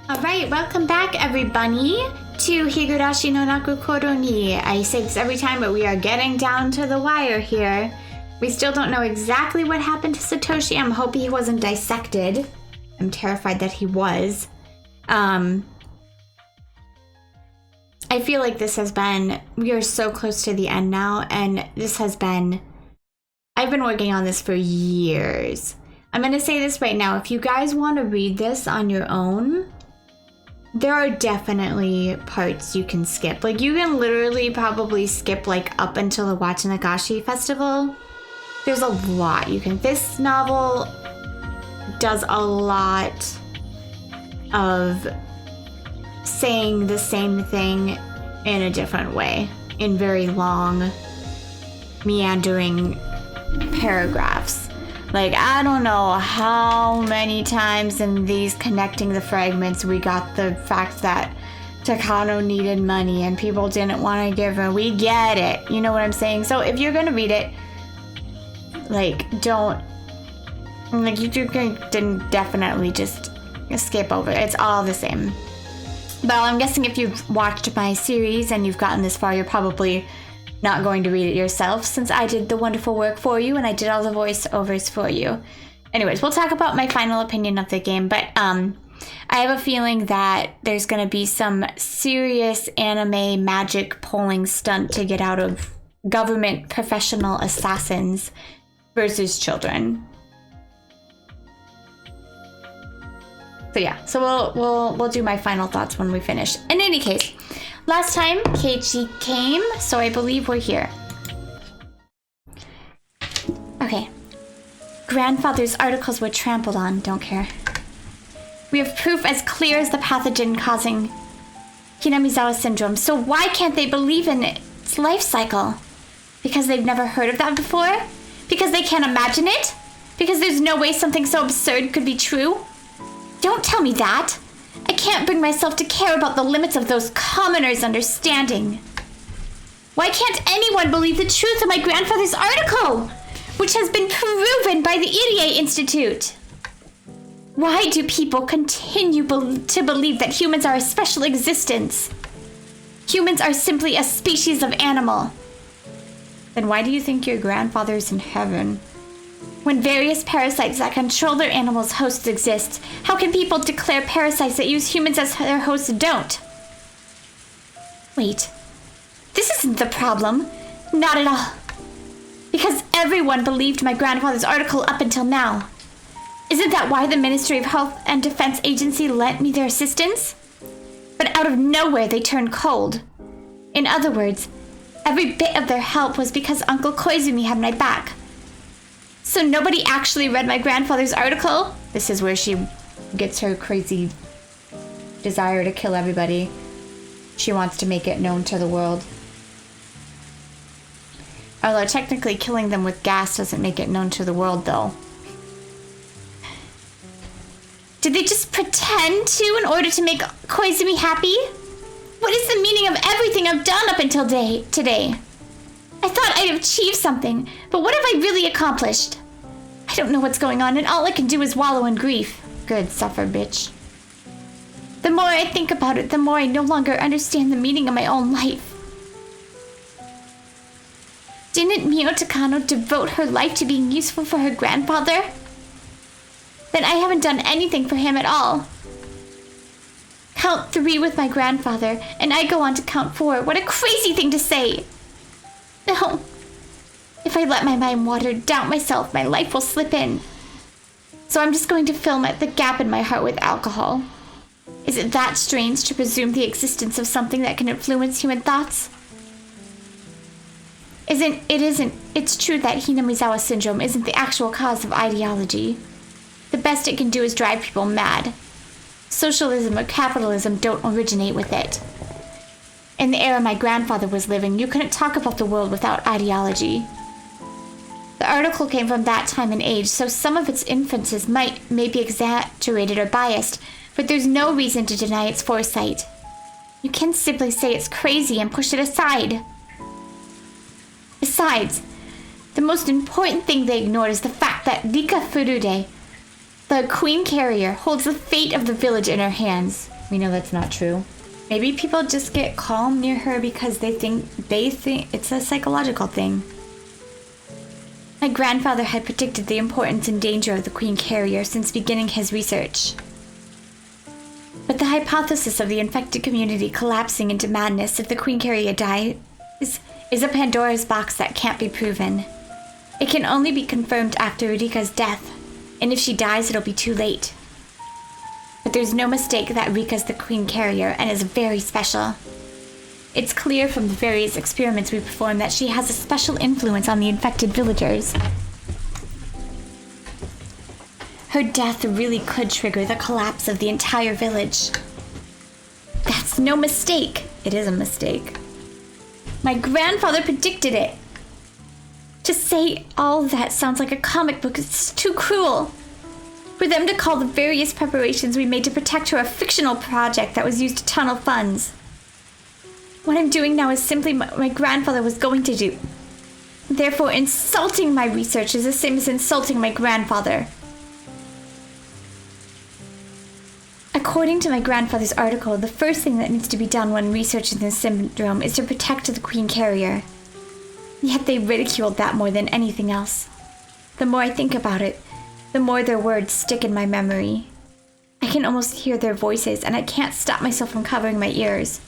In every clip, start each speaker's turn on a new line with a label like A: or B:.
A: Alright, welcome back everybody to Higurashi no Nakukoro ni. I say this every time, but we are getting down to the wire here. We still don't know exactly what happened to Satoshi. I'm hoping he wasn't dissected. I'm terrified that he was. I feel like this has been, we are so close to the end now, and this has been, I've been working on this for years. I'm going to say this right now. If you guys want to read this on your own, there are definitely parts you can skip. Like, you can literally probably skip, like, up until the Wachanagashi festival. There's a lot you can. This novel does a lot of saying the same thing in a different way, in very long, meandering paragraphs. Like, I don't know how many times in these connecting the fragments we got the fact that Takano needed money and people didn't want to give her. We get it. You know what I'm saying? So if you're going to read it, like, don't, like, you can definitely just skip over it. It's all the same. Well, I'm guessing if you've watched my series and you've gotten this far, you're probably not going to read it yourself, since I did the wonderful work for you and I did all the voiceovers for you. Anyways, we'll talk about my final opinion of the game, but I have a feeling that there's going to be some serious anime magic pulling stunt to get out of government professional assassins versus children. So yeah, so we'll do my final thoughts when we finish. In any case, last time Keiichi came, so I believe we're here. Okay. Grandfather's articles were trampled on, don't care. We have proof as clear as the pathogen causing Hinamizawa syndrome, so why can't they believe in its life cycle? Because they've never heard of that before? Because they can't imagine it? Because there's no way something so absurd could be true? Don't tell me that! I can't bring myself to care about the limits of those commoners' understanding. Why can't anyone believe the truth of my grandfather's article, which has been proven by the Irie Institute? Why do people continue to believe that humans are a special existence? Humans are simply a species of animal. Then why do you think your grandfather's in heaven? When various parasites that control their animals' hosts exist, how can people declare parasites that use humans as their hosts don't? Wait, this isn't the problem. Not at all. Because everyone believed my grandfather's article up until now. Isn't that why the Ministry of Health and Defense Agency lent me their assistance? But out of nowhere they turned cold. In other words, every bit of their help was because Uncle Koizumi had my back. So nobody actually read my grandfather's article? This is where she gets her crazy desire to kill everybody. She wants to make it known to the world. Although technically killing them with gas doesn't make it known to the world, though. Did they just pretend to in order to make Koizumi happy? What is the meaning of everything I've done up until today? I thought I'd achieved something, but what have I really accomplished? I don't know what's going on, and all I can do is wallow in grief. Good, suffer, bitch. The more I think about it, the more I no longer understand the meaning of my own life. Didn't Mio Takano devote her life to being useful for her grandfather? Then I haven't done anything for him at all. Count 3 with my grandfather, and I go on to count 4. What a crazy thing to say! No. If I let my mind wander, doubt myself, my life will slip in. So I'm just going to fill the gap in my heart with alcohol. Is it that strange to presume the existence of something that can influence human thoughts? It's true that Hinamizawa syndrome isn't the actual cause of ideology. The best it can do is drive people mad. Socialism or capitalism don't originate with it. In the era my grandfather was living, you couldn't talk about the world without ideology. The article came from that time and age, so some of its inferences may be exaggerated or biased, but there's no reason to deny its foresight. You can simply say it's crazy and push it aside. Besides, the most important thing they ignored is the fact that Rika Furude, the queen carrier, holds the fate of the village in her hands. We know that's not true. Maybe people just get calm near her because they think it's a psychological thing. My grandfather had predicted the importance and danger of the Queen Carrier since beginning his research. But the hypothesis of the infected community collapsing into madness if the Queen Carrier dies is a Pandora's box that can't be proven. It can only be confirmed after Rika's death, and if she dies, it'll be too late. But there's no mistake that Rika's the Queen Carrier and is very special. It's clear from the various experiments we perform that she has a special influence on the infected villagers. Her death really could trigger the collapse of the entire village. That's no mistake. It is a mistake. My grandfather predicted it. To say all that sounds like a comic book is too cruel. For them to call the various preparations we made to protect her a fictional project that was used to tunnel funds. What I'm doing now is simply what my grandfather was going to do. Therefore, insulting my research is the same as insulting my grandfather. According to my grandfather's article, the first thing that needs to be done when researching this syndrome is to protect the Queen Carrier. Yet they ridiculed that more than anything else. The more I think about it, the more their words stick in my memory. I can almost hear their voices, and I can't stop myself from covering my ears.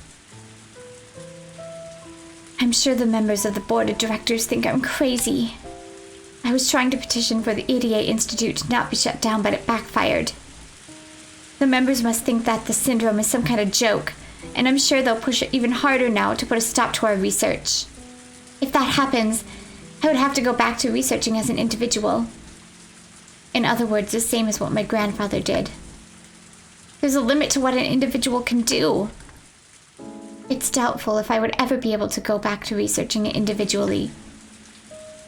A: I'm sure the members of the board of directors think I'm crazy. I was trying to petition for the EDA Institute to not be shut down, but it backfired. The members must think that the syndrome is some kind of joke, and I'm sure they'll push it even harder now to put a stop to our research. If that happens, I would have to go back to researching as an individual. In other words, the same as what my grandfather did. There's a limit to what an individual can do. It's doubtful if I would ever be able to go back to researching it individually.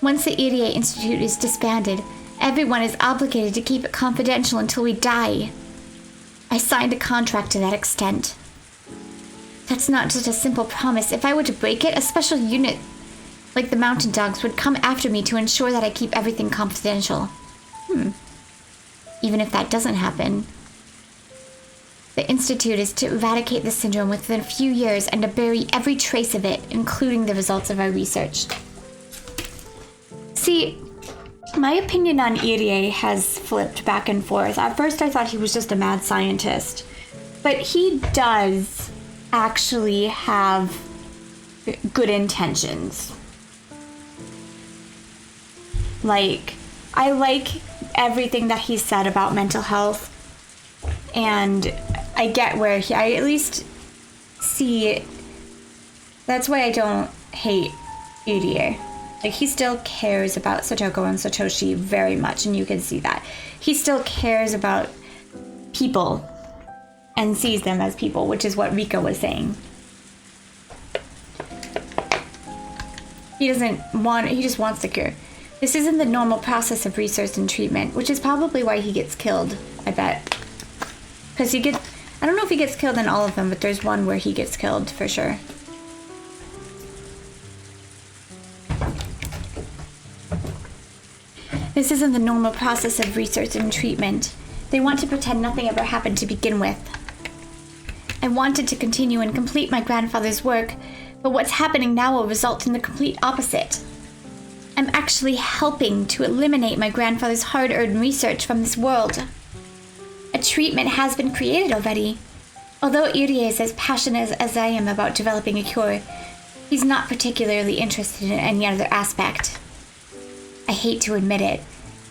A: Once the EDA Institute is disbanded, everyone is obligated to keep it confidential until we die. I signed a contract to that extent. That's not just a simple promise. If I were to break it, a special unit like the Mountain Dogs would come after me to ensure that I keep everything confidential. Even if that doesn't happen. The Institute is to eradicate the syndrome within a few years and to bury every trace of it, including the results of our research. See, my opinion on EDA has flipped back and forth. At first I thought he was just a mad scientist, but he does actually have good intentions. Like, I like everything that he said about mental health, and I get where I at least see it. That's why I don't hate EDA. Like, he still cares about Satoko and Satoshi very much, and you can see that. He still cares about people and sees them as people, which is what Rika was saying. He just wants the cure. This isn't the normal process of research and treatment, which is probably why he gets killed, I bet. Because I don't know if he gets killed in all of them, but there's one where he gets killed for sure. This isn't the normal process of research and treatment. They want to pretend nothing ever happened to begin with. I wanted to continue and complete my grandfather's work, but what's happening now will result in the complete opposite. I'm actually helping to eliminate my grandfather's hard-earned research from this world. A treatment has been created already. Although Irie is as passionate as I am about developing a cure, he's not particularly interested in any other aspect. I hate to admit it,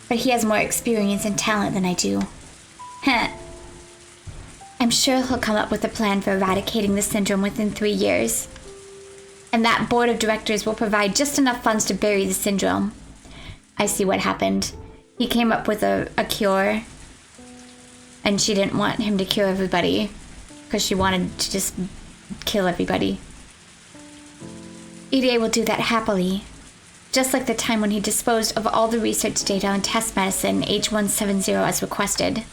A: but he has more experience and talent than I do. I'm sure he'll come up with a plan for eradicating the syndrome within 3 years. And that board of directors will provide just enough funds to bury the syndrome. I see what happened. He came up with a cure, and she didn't want him to cure everybody, because she wanted to just kill everybody. Irie will do that happily. Just like the time when he disposed of all the research data on test medicine H170 as requested.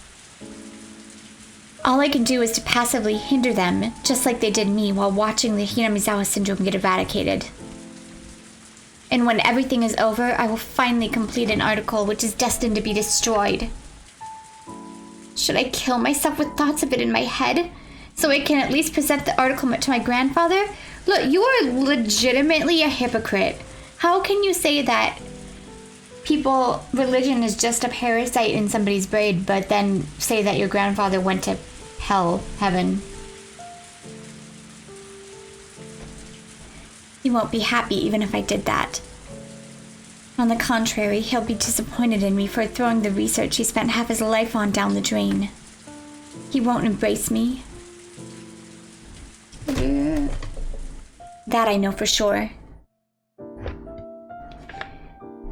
A: All I can do is to passively hinder them, just like they did me while watching the Hinamizawa syndrome get eradicated. And when everything is over, I will finally complete an article which is destined to be destroyed. Should I kill myself with thoughts of it in my head, so I can at least present the article to my grandfather? Look, you are legitimately a hypocrite. How can you say that religion is just a parasite in somebody's brain, but then say that your grandfather went to hell, heaven? He won't be happy even if I did that. On the contrary, he'll be disappointed in me for throwing the research he spent half his life on down the drain. He won't embrace me. That I know for sure.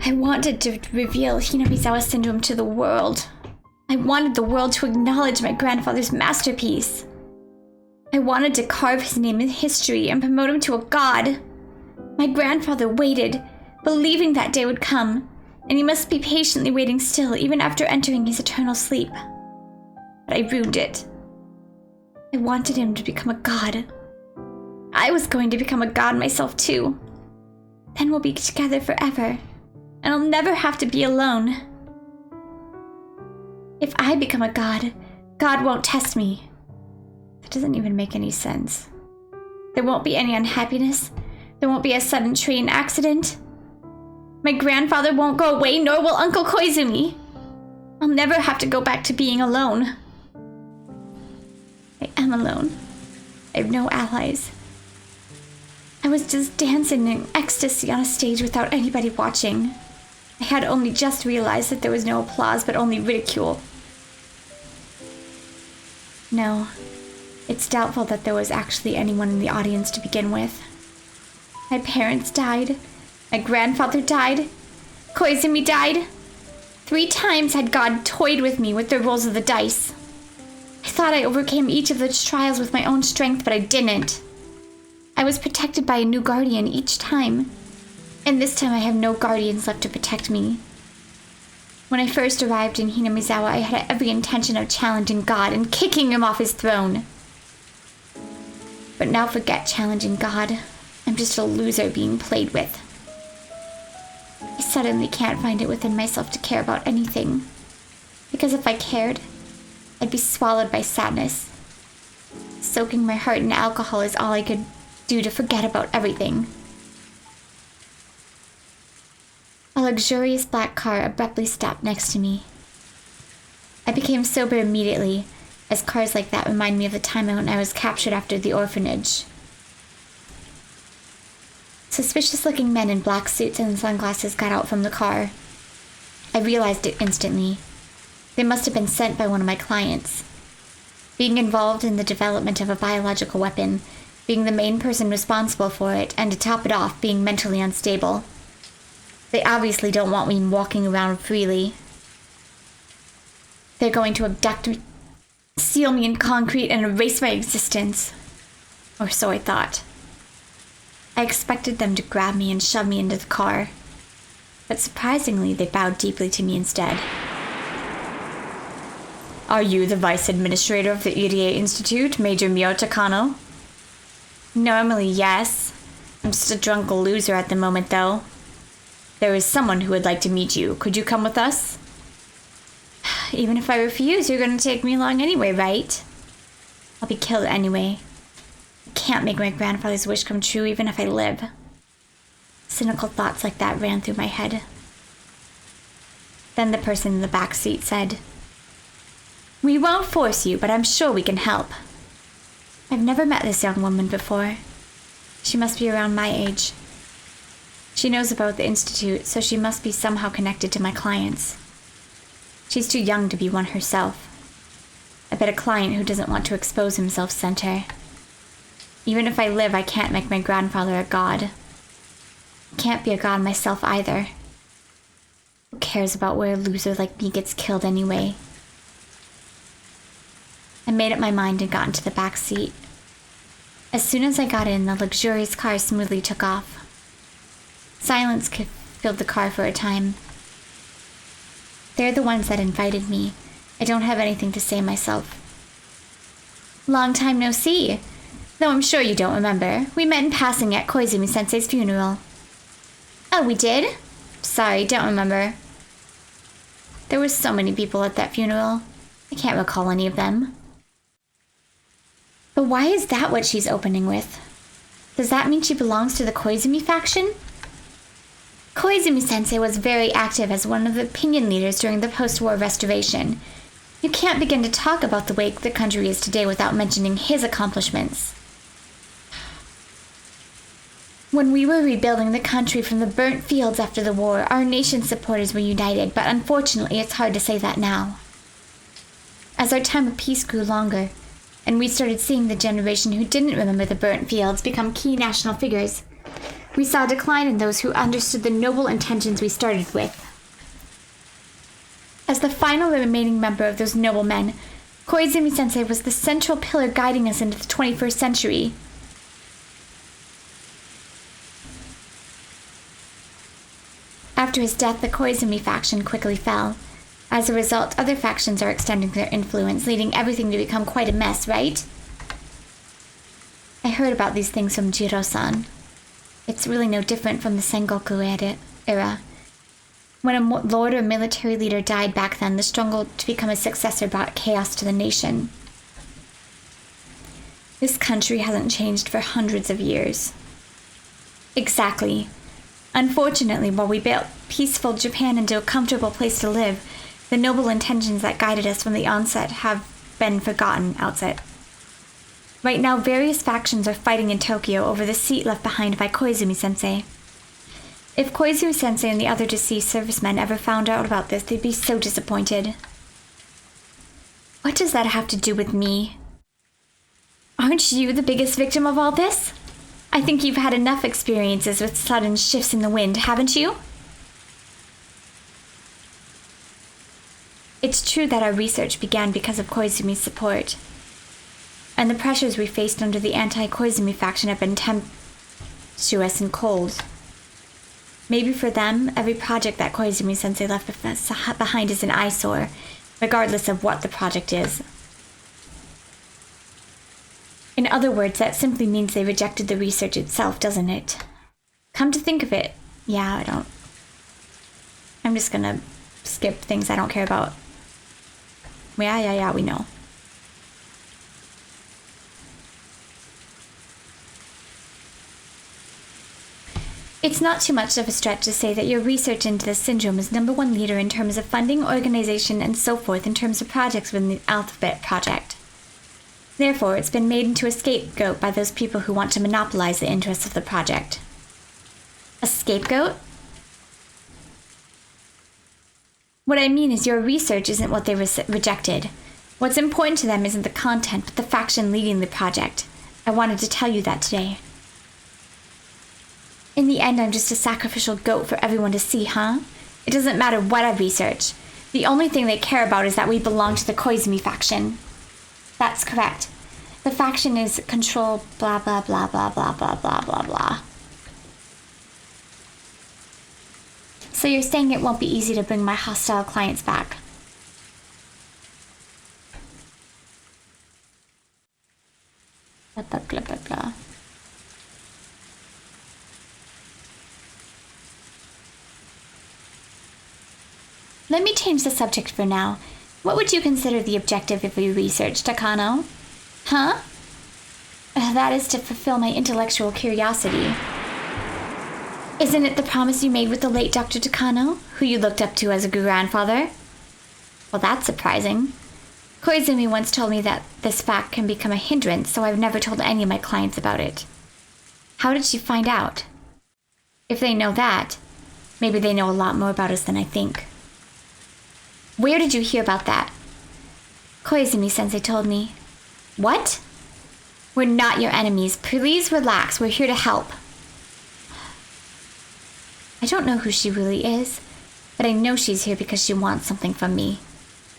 A: I wanted to reveal Hinamizawa syndrome to the world. I wanted the world to acknowledge my grandfather's masterpiece. I wanted to carve his name in history and promote him to a god. My grandfather waited, believing that day would come, and he must be patiently waiting still, even after entering his eternal sleep. But I ruined it. I wanted him to become a god. I was going to become a god myself too. Then we'll be together forever, and I'll never have to be alone. If I become a god, God won't test me. That doesn't even make any sense. There won't be any unhappiness. There won't be a sudden train accident. My grandfather won't go away, nor will Uncle Koizumi. I'll never have to go back to being alone. I am alone. I have no allies. I was just dancing in ecstasy on a stage without anybody watching. I had only just realized that there was no applause, but only ridicule. No, it's doubtful that there was actually anyone in the audience to begin with. My parents died. My grandfather died. Koizumi died. 3 times had God toyed with me with the rolls of the dice. I thought I overcame each of those trials with my own strength, but I didn't. I was protected by a new guardian each time. And this time I have no guardians left to protect me. When I first arrived in Hinamizawa, I had every intention of challenging God and kicking him off his throne. But now forget challenging God. I'm just a loser being played with. I suddenly can't find it within myself to care about anything. Because if I cared, I'd be swallowed by sadness. Soaking my heart in alcohol is all I could do to forget about everything. A luxurious black car abruptly stopped next to me. I became sober immediately, as cars like that remind me of the time when I was captured after the orphanage. Suspicious-looking men in black suits and sunglasses got out from the car. I realized it instantly. They must have been sent by one of my clients. Being involved in the development of a biological weapon, being the main person responsible for it, and to top it off, being mentally unstable. They obviously don't want me walking around freely. They're going to abduct me, seal me in concrete, and erase my existence. Or so I thought. I expected them to grab me and shove me into the car. But surprisingly, they bowed deeply to me instead. Are you the vice administrator of the Irie Institute, Major Miyota Kano? Normally, yes. I'm just a drunk loser at the moment, though. There is someone who would like to meet you. Could you come with us? Even if I refuse, you're going to take me along anyway, right? I'll be killed anyway. I can't make my grandfather's wish come true even if I live. Cynical thoughts like that ran through my head. Then the person in the back seat said, "We won't force you, but I'm sure we can help." I've never met this young woman before. She must be around my age. She knows about the Institute, so she must be somehow connected to my clients. She's too young to be one herself. I bet a client who doesn't want to expose himself sent her. Even if I live, I can't make my grandfather a god. I can't be a god myself either. Who cares about where a loser like me gets killed anyway? I made up my mind and got into the back seat. As soon as I got in, the luxurious car smoothly took off. Silence filled the car for a time. They're the ones that invited me. I don't have anything to say myself. Long time no see. Though I'm sure you don't remember. We met in passing at Koizumi-sensei's funeral. Oh, we did? Sorry, don't remember. There were so many people at that funeral. I can't recall any of them. But why is that what she's opening with? Does that mean she belongs to the Koizumi faction? Koizumi-sensei was very active as one of the opinion leaders during the post-war restoration. You can't begin to talk about the way the country is today without mentioning his accomplishments. When we were rebuilding the country from the burnt fields after the war, our nation's supporters were united, but unfortunately it's hard to say that now. As our time of peace grew longer, and we started seeing the generation who didn't remember the burnt fields become key national figures, we saw a decline in those who understood the noble intentions we started with. As the final remaining member of those noble men, Koizumi-sensei was the central pillar guiding us into the 21st century. After his death, the Koizumi faction quickly fell. As a result, other factions are extending their influence, leading everything to become quite a mess, right? I heard about these things from Jiro-san. It's really no different from the Sengoku era. When a lord or military leader died back then, the struggle to become a successor brought chaos to the nation. This country hasn't changed for hundreds of years. Exactly. Unfortunately, while we built peaceful Japan into a comfortable place to live, the noble intentions that guided us from the onset have been forgotten outside. Right now, various factions are fighting in Tokyo over the seat left behind by Koizumi-sensei. If Koizumi-sensei and the other deceased servicemen ever found out about this, they'd be so disappointed. What does that have to do with me? Aren't you the biggest victim of all this? I think you've had enough experiences with sudden shifts in the wind, haven't you? It's true that our research began because of Koizumi's support, and the pressures we faced under the anti-Koizumi faction have been tempestuous and cold. Maybe for them, every project that Koizumi-sensei left behind is an eyesore, regardless of what the project is. In other words, that simply means they rejected the research itself, doesn't it? Come to think of it, yeah, I'm just gonna skip things I don't care about. Yeah, we know. It's not too much of a stretch to say that your research into this syndrome is #1 leader in terms of funding, organization, and so forth in terms of projects within the Alphabet Project. Therefore, it's been made into a scapegoat by those people who want to monopolize the interests of the project. A scapegoat? What I mean is your research isn't what they rejected. What's important to them isn't the content, but the faction leading the project. I wanted to tell you that today. In the end, I'm just a sacrificial goat for everyone to see, huh? It doesn't matter what I research. The only thing they care about is that we belong to the Koizumi faction. That's correct. The faction is control blah blah blah blah blah blah blah blah blah. So you're saying it won't be easy to bring my hostile clients back? Blah blah blah blah blah. Let me change the subject for now. What would you consider the objective of your research, Takano? Huh? That is to fulfill my intellectual curiosity. Isn't it the promise you made with the late Dr. Takano, who you looked up to as a grandfather? Well, that's surprising. Koizumi once told me that this fact can become a hindrance, so I've never told any of my clients about it. How did she find out? If they know that, maybe they know a lot more about us than I think. Where did you hear about that? Koizumi-sensei told me. What? We're not your enemies. Please relax. We're here to help. I don't know who she really is, but I know she's here because she wants something from me.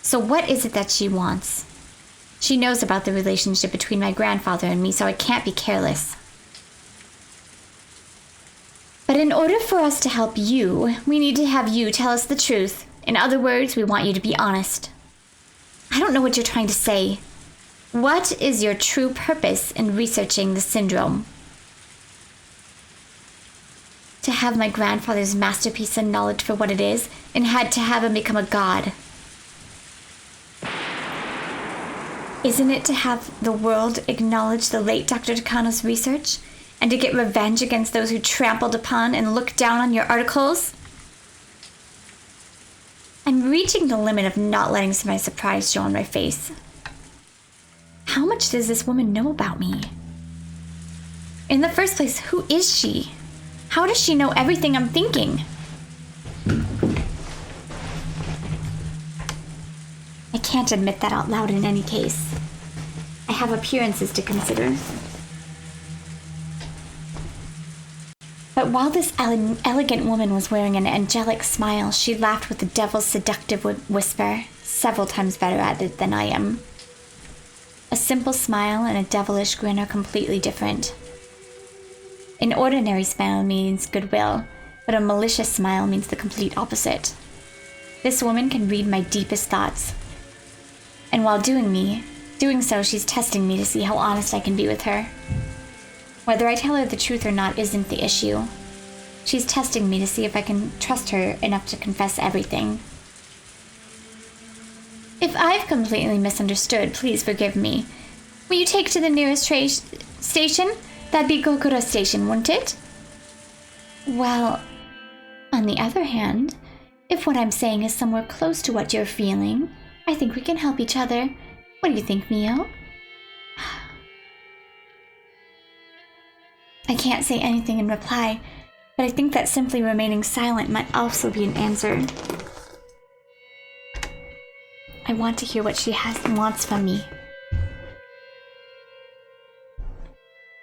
A: So what is it that she wants? She knows about the relationship between my grandfather and me, so I can't be careless. But in order for us to help you, we need to have you tell us the truth. In other words, we want you to be honest. I don't know what you're trying to say. What is your true purpose in researching the syndrome? To have my grandfather's masterpiece and knowledge for what it is, and had to have him become a god. Isn't it to have the world acknowledge the late Dr. Takano's research and to get revenge against those who trampled upon and looked down on your articles? I'm reaching the limit of not letting my surprise show on my face. How much does this woman know about me? In the first place, who is she? How does she know everything I'm thinking? I can't admit that out loud in any case. I have appearances to consider. But while this elegant woman was wearing an angelic smile, she laughed with the devil's seductive whisper, several times better at it than I am. A simple smile and a devilish grin are completely different. An ordinary smile means goodwill, but a malicious smile means the complete opposite. This woman can read my deepest thoughts. And while doing so, she's testing me to see how honest I can be with her. Whether I tell her the truth or not isn't the issue. She's testing me to see if I can trust her enough to confess everything. If I've completely misunderstood, please forgive me. Will you take to the nearest station? That'd be Gokura Station, wouldn't it? Well, on the other hand, if what I'm saying is somewhere close to what you're feeling, I think we can help each other. What do you think, Mio? I can't say anything in reply, but I think that simply remaining silent might also be an answer. I want to hear what she wants from me.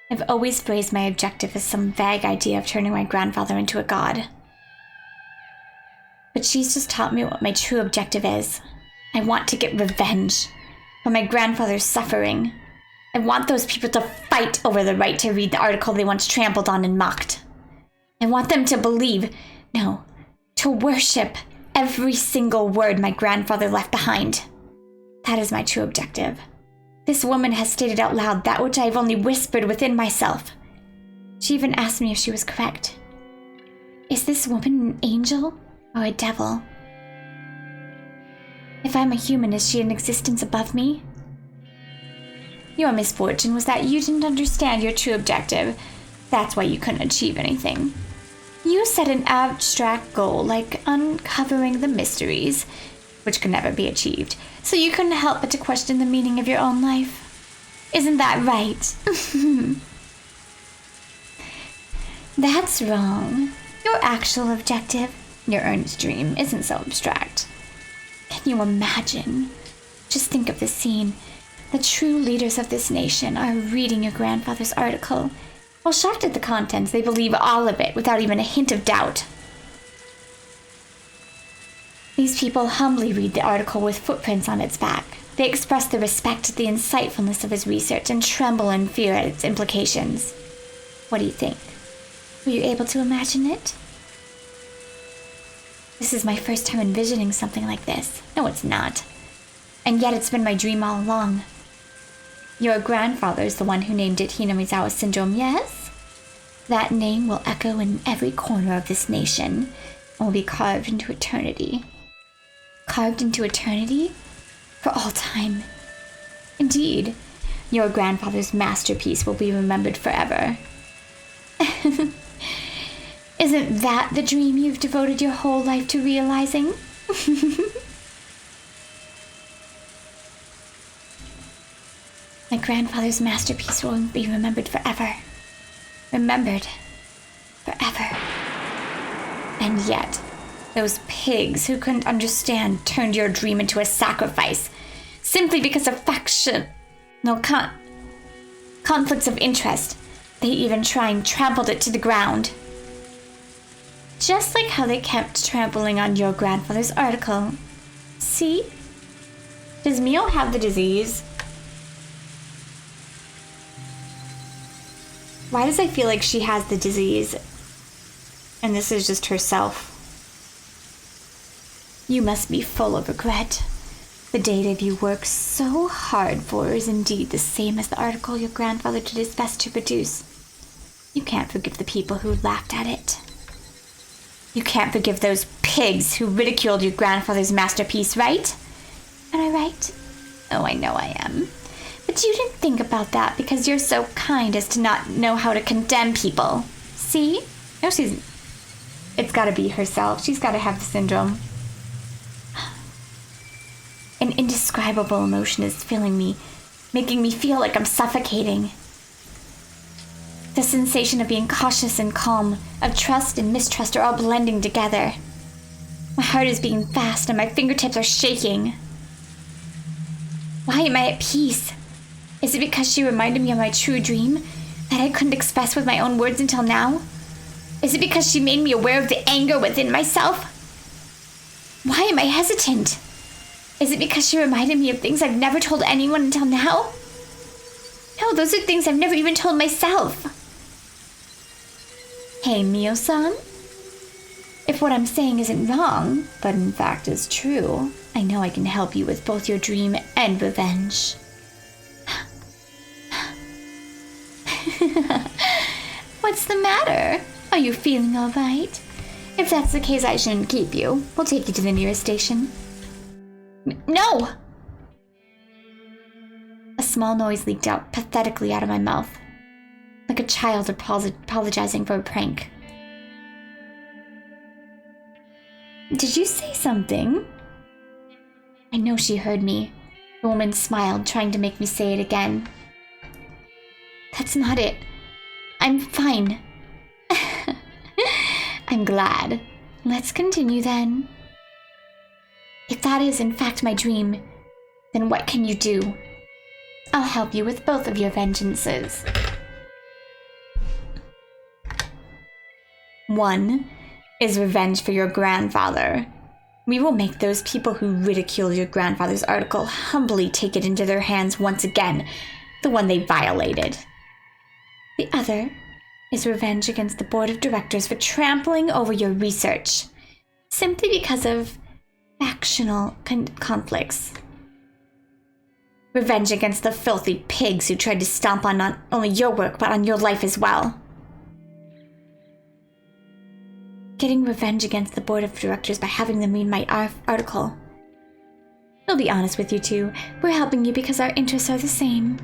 A: I've always phrased my objective as some vague idea of turning my grandfather into a god. But she's just taught me what my true objective is. I want to get revenge for my grandfather's suffering. I want those people to fight over the right to read the article they once trampled on and mocked. I want them to believe, no, to worship every single word my grandfather left behind. That is my true objective. This woman has stated out loud that which I have only whispered within myself. She even asked me if she was correct. Is this woman an angel or a devil? If I'm a human, is she an existence above me? Your misfortune was that you didn't understand your true objective. That's why you couldn't achieve anything. You set an abstract goal like uncovering the mysteries, which could never be achieved, so you couldn't help but to question the meaning of your own life. Isn't that right? That's wrong. Your actual objective, your earnest dream, isn't so abstract. Can you imagine? Just think of the scene. The true leaders of this nation are reading your grandfather's article. While shocked at the contents, they believe all of it without even a hint of doubt. These people humbly read the article with footprints on its back. They express their respect at the insightfulness of his research and tremble in fear at its implications. What do you think? Were you able to imagine it? This is my first time envisioning something like this. No, it's not. And yet it's been my dream all along. Your grandfather's the one who named it Hinamizawa syndrome, yes? That name will echo in every corner of this nation and will be carved into eternity. Carved into eternity? For all time. Indeed, your grandfather's masterpiece will be remembered forever. Isn't that the dream you've devoted your whole life to realizing? My grandfather's masterpiece will be remembered forever. Remembered forever. And yet, those pigs who couldn't understand turned your dream into a sacrifice simply because of conflicts of interest. They even trampled it to the ground. Just like how they kept trampling on your grandfather's article. See? Does Mio have the disease? Why does I feel like she has the disease? And this is just herself. You must be full of regret. The data you worked so hard for is indeed the same as the article your grandfather did his best to produce. You can't forgive the people who laughed at it. You can't forgive those pigs who ridiculed your grandfather's masterpiece, right? Am I right? Oh, I know I am. But you didn't think about that because you're so kind as to not know how to condemn people. See? No, it's gotta be herself. She's gotta have the syndrome. An indescribable emotion is filling me, making me feel like I'm suffocating. The sensation of being cautious and calm, of trust and mistrust are all blending together. My heart is beating fast and my fingertips are shaking. Why am I at peace? Is it because she reminded me of my true dream that I couldn't express with my own words until now? Is it because she made me aware of the anger within myself? Why am I hesitant? Is it because she reminded me of things I've never told anyone until now? No, those are things I've never even told myself. Hey, Mio-san? If what I'm saying isn't wrong, but in fact is true, I know I can help you with both your dream and revenge. What's the matter? Are you feeling all right? If that's the case, I shouldn't keep you. We'll take you to the nearest station. No! A small noise leaked out pathetically out of my mouth, like a child apologizing for a prank. Did you say something? I know she heard me. The woman smiled, trying to make me say it again. That's not it. I'm fine. I'm glad. Let's continue then. If that is in fact my dream, then what can you do? I'll help you with both of your vengeances. 1 is revenge for your grandfather. We will make those people who ridicule your grandfather's article humbly take it into their hands once again, the one they violated. The other is revenge against the board of directors for trampling over your research, simply because of factional conflicts. Revenge against the filthy pigs who tried to stomp on not only your work, but on your life as well. Getting revenge against the board of directors by having them read my article. I'll be honest with you two, we're helping you because our interests are the same.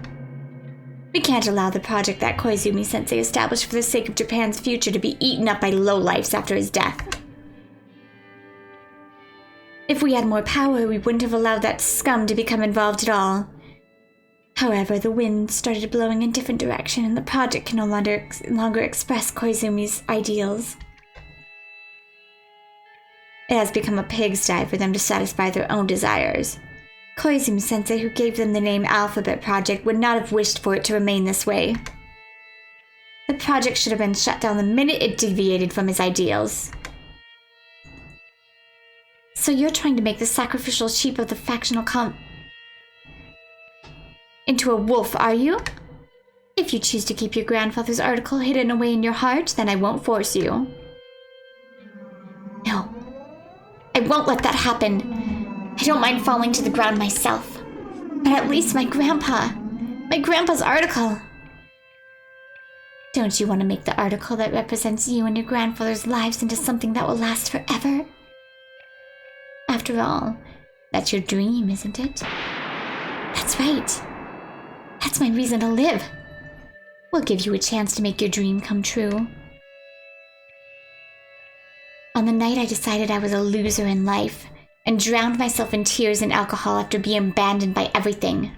A: We can't allow the project that Koizumi-sensei established for the sake of Japan's future to be eaten up by lowlifes after his death. If we had more power, we wouldn't have allowed that scum to become involved at all. However, the wind started blowing in a different direction and the project can no longer express Koizumi's ideals. It has become a pigsty for them to satisfy their own desires. Koizumi-sensei, who gave them the name Alphabet Project, would not have wished for it to remain this way. The project should have been shut down the minute it deviated from his ideals. So you're trying to make the sacrificial sheep of the factional into a wolf, are you? If you choose to keep your grandfather's article hidden away in your heart, then I won't force you. No. I won't let that happen. I don't mind falling to the ground myself. But at least my grandpa's article. Don't you want to make the article that represents you and your grandfather's lives into something that will last forever? After all, that's your dream, isn't it? That's right. That's my reason to live. We'll give you a chance to make your dream come true. On the night I decided I was a loser in life and drowned myself in tears and alcohol after being abandoned by everything,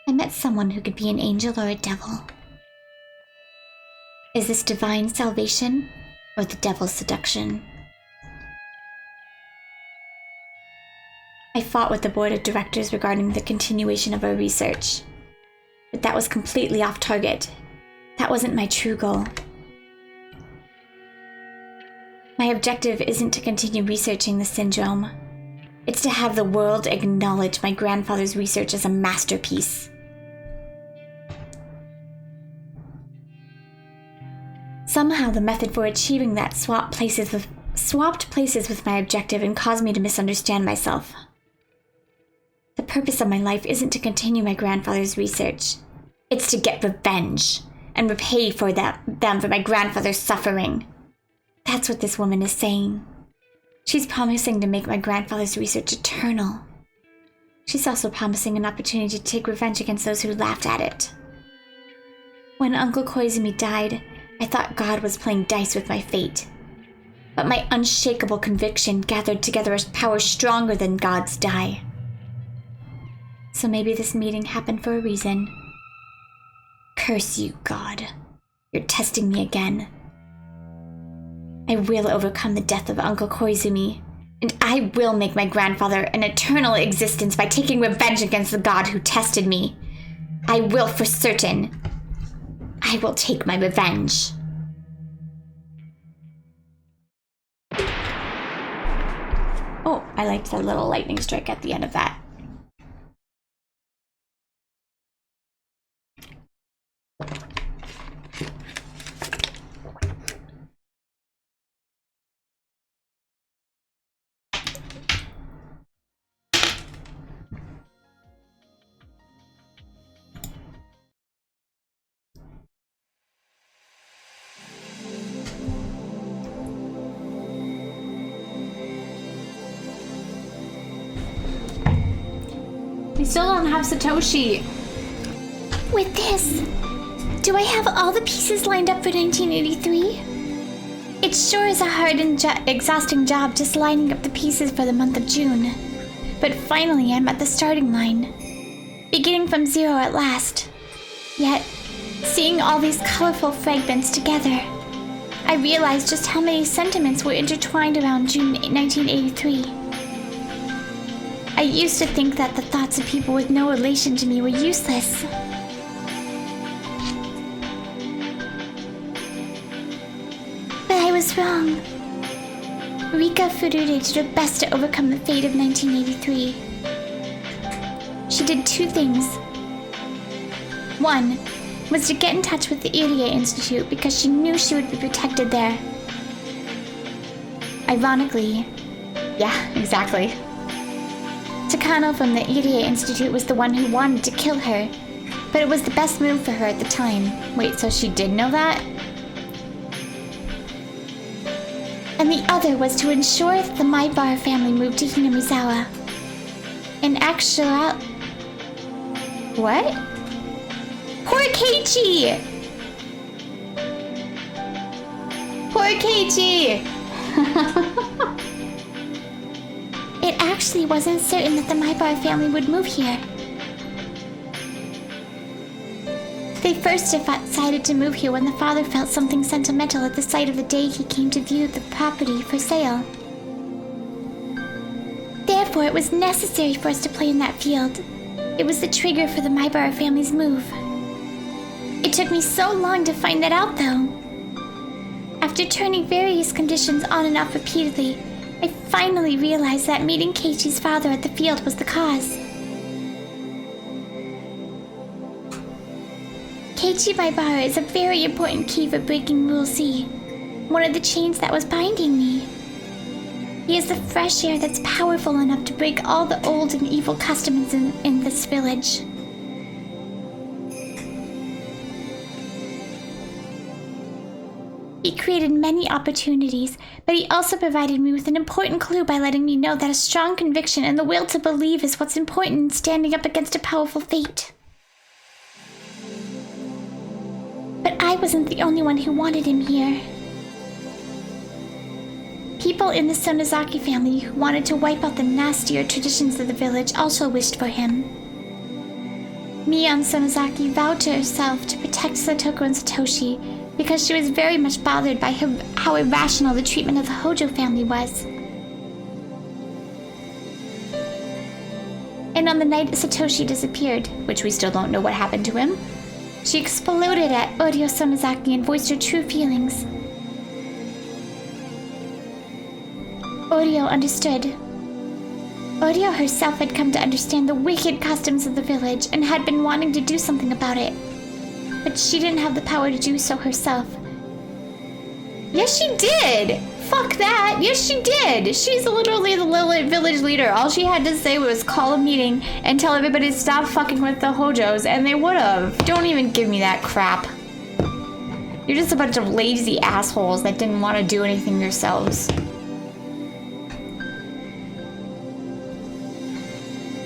A: I met someone who could be an angel or a devil. Is this divine salvation or the devil's seduction? I fought with the board of directors regarding the continuation of our research, but that was completely off target. That wasn't my true goal. My objective isn't to continue researching the syndrome. It's to have the world acknowledge my grandfather's research as a masterpiece. Somehow the method for achieving that swapped places with my objective and caused me to misunderstand myself. The purpose of my life isn't to continue my grandfather's research. It's to get revenge and repay for them for my grandfather's suffering. That's what this woman is saying. She's promising to make my grandfather's research eternal. She's also promising an opportunity to take revenge against those who laughed at it. When Uncle Koizumi died, I thought God was playing dice with my fate. But my unshakable conviction gathered together a power stronger than God's die. So maybe this meeting happened for a reason. Curse you, God. You're testing me again. I will overcome the death of Uncle Koizumi, and I will make my grandfather an eternal existence by taking revenge against the God who tested me. I will for certain. I will take my revenge. Oh, I liked that little lightning strike at the end of that. We still don't have Satoshi. With this, do I have all the pieces lined up for 1983? It sure is a hard and exhausting job just lining up the pieces for the month of June. But finally I'm at the starting line, beginning from zero at last. Yet, seeing all these colorful fragments together, I realized just how many sentiments were intertwined around June 1983. I used to think that the thoughts of people with no relation to me were useless. But I was wrong. Rika Furure did her best to overcome the fate of 1983. She did two things. One was to get in touch with the Irie Institute because she knew she would be protected there. Ironically, yeah, exactly. Takano from the Irie Institute was the one who wanted to kill her, but it was the best move for her at the time. Wait, so she did know that? And the other was to ensure that the Maibara family moved to Hinamizawa. In actual... What? Poor Keiichi! Poor Keiichi! It actually wasn't certain that the Maibara family would move here. They first decided to move here when the father felt something sentimental at the sight of the day he came to view the property for sale. Therefore, it was necessary for us to play in that field. It was the trigger for the Maibara family's move. It took me so long to find that out, though. After turning various conditions on and off repeatedly, I finally realized that meeting Keiichi's father at the field was the cause. Keiichi Maibara is a very important key for breaking Rule C, one of the chains that was binding me. He is the fresh air that's powerful enough to break all the old and evil customs in this village. He created many opportunities, but he also provided me with an important clue by letting me know that a strong conviction and the will to believe is what's important in standing up against a powerful fate. But I wasn't the only one who wanted him here. People in the Sonozaki family who wanted to wipe out the nastier traditions of the village also wished for him. Mion Sonozaki vowed to herself to protect Satoko and Satoshi because she was very much bothered by how irrational the treatment of the Hojo family was. And on the night Satoshi disappeared, which we still don't know what happened to him, she exploded at Oryo Sonozaki and voiced her true feelings. Oryo understood. Oryo herself had come to understand the wicked customs of the village and had been wanting to do something about it. But she didn't have the power to do so herself. Yes, she did! Fuck that! Yes, she did! She's literally the village leader. All she had to say was call a meeting and tell everybody to stop fucking with the Hojos, and they would've. Don't even give me that crap. You're just a bunch of lazy assholes that didn't want to do anything yourselves.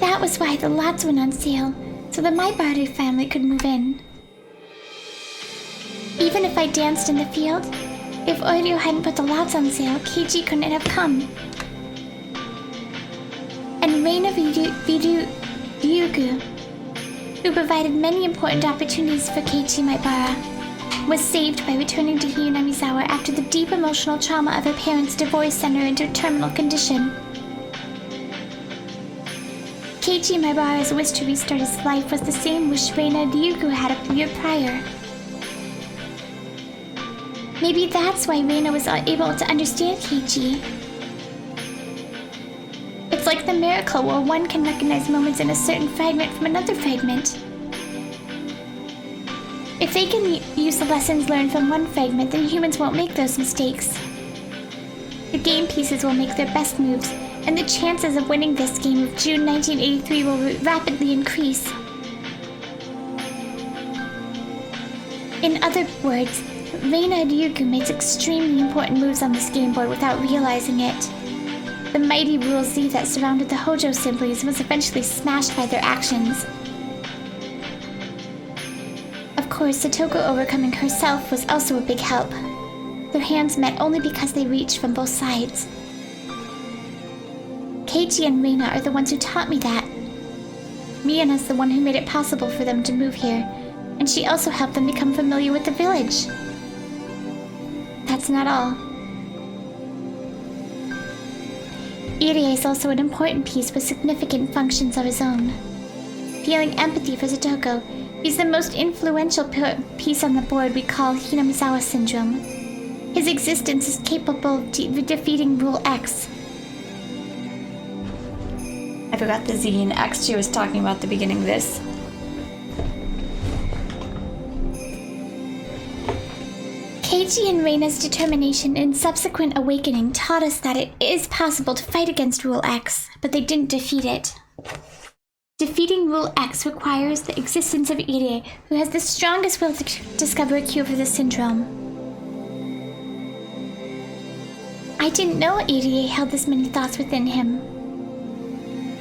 A: That was
B: That's why the lots went on sale, so that my Barter family could move in. Even if I danced in the field, if Oiryu hadn't put the lots on sale, Keiji couldn't have come. And Reina Ryugu, who provided many important opportunities for Keiichi Maibara, was saved by returning to Hinamizawa after the deep emotional trauma of her parents' divorce sent her into a terminal condition. Keiichi Maibara's wish to restart his life was the same wish Reina Ryugu had a year prior. Maybe that's why Reina was able to understand Keiichi. It's like the miracle where one can recognize moments in a certain fragment from another fragment. If they can use the lessons learned from one fragment, then humans won't make those mistakes. The game pieces will make their best moves, and the chances of winning this game of June 1983 will rapidly increase. In other words, Reina Ryugu makes extremely important moves on this game board without realizing it. The mighty Rule Z that surrounded the Hojo siblings was eventually smashed by their actions. Of course, Satoko overcoming herself was also a big help. Their hands met only because they reached from both sides. Keiichi and Reina are the ones who taught me that. Miyana's the one who made it possible for them to move here, and she also helped them become familiar with the village. That's not all. Irie is also an important piece with significant functions of his own. Feeling empathy for Satoko, he's the most influential piece on the board we call Hinamizawa Syndrome. His existence is capable of defeating Rule X.
A: I forgot the Z and X she was talking about at the beginning of this.
B: Keiichi and Reina's determination and subsequent awakening taught us that it is possible to fight against Rule X, but they didn't defeat it. Defeating Rule X requires the existence of Irie, who has the strongest will to discover a cure for the syndrome. I didn't know Irie held this many thoughts within him.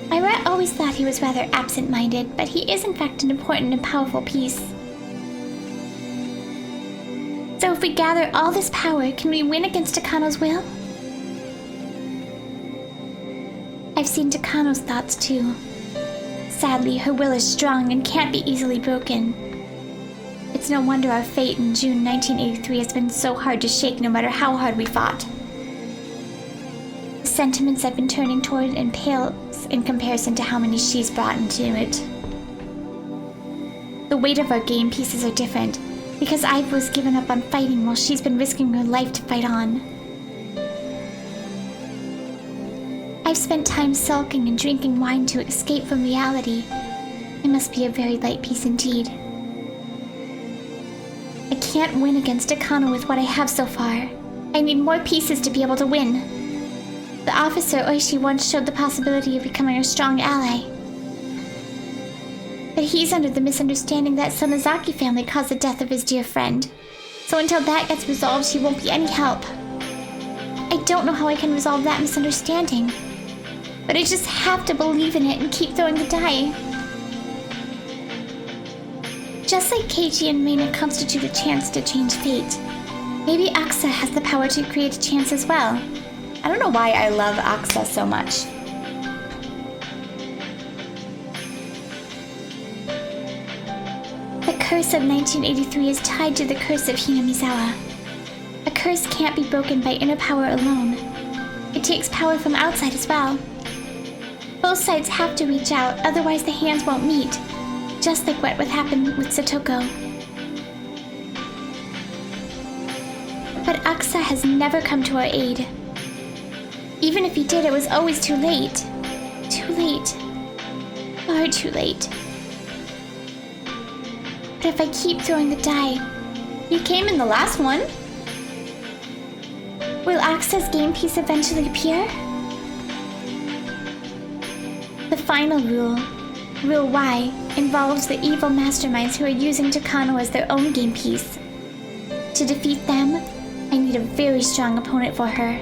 B: Myra always thought he was rather absent-minded, but he is in fact an important and powerful piece. So if we gather all this power, can we win against Takano's will? I've seen Takano's thoughts too. Sadly, her will is strong and can't be easily broken. It's no wonder our fate in June 1983 has been so hard to shake no matter how hard we fought. The sentiments I've been turning toward and pales in comparison to how many she's brought into it. The weight of our game pieces are different, because I was given up on fighting while she's been risking her life to fight on. I've spent time sulking and drinking wine to escape from reality. It must be a very light piece indeed. I can't win against Takano with what I have so far. I need more pieces to be able to win. The officer Oishi once showed the possibility of becoming a strong ally. But he's under the misunderstanding that Sonozaki family caused the death of his dear friend. So until that gets resolved, he won't be any help. I don't know how I can resolve that misunderstanding. But I just have to believe in it and keep throwing the die. Just like Keiichi and Reina constitute a chance to change fate, maybe Aksa has the power to create a chance as well.
A: I don't know why I love Aksa so much.
B: The curse of 1983 is tied to the curse of Hinamizawa. A curse can't be broken by inner power alone. It takes power from outside as well. Both sides have to reach out, otherwise the hands won't meet, just like what would happen with Satoko. But Aksa has never come to our aid. Even if he did, it was always too late. Too late. Far too late. But if I keep throwing the die...
A: You came in the last one?
B: Will Aksa's game piece eventually appear? The final rule, Rule Y, involves the evil masterminds who are using Takano as their own game piece. To defeat them, I need a very strong opponent for her.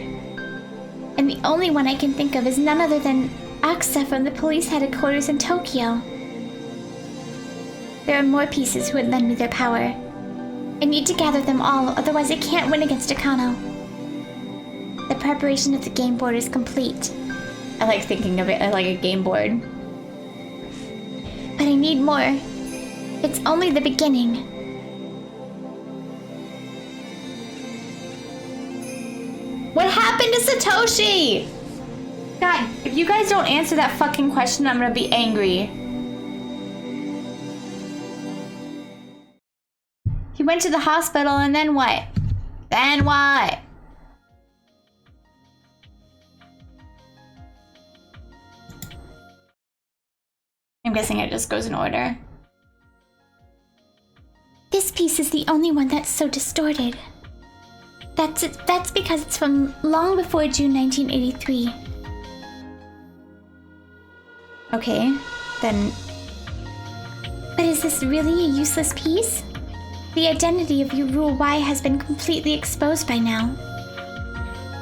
B: And the only one I can think of is none other than Aksa from the police headquarters in Tokyo. There are more pieces who would lend me their power. I need to gather them all, otherwise I can't win against Akano. The preparation of the game board is complete.
A: I like thinking of it like a game board.
B: But I need more. It's only the beginning.
A: What happened to Satoshi? God, if you guys don't answer that fucking question, I'm gonna be angry. He went to the hospital and then what? Then what? I'm guessing it just goes in order.
B: This piece is the only one that's so distorted. That's because it's from long before June 1983.
A: Okay, then...
B: But is this really a useless piece? The identity of your Rule Y has been completely exposed by now.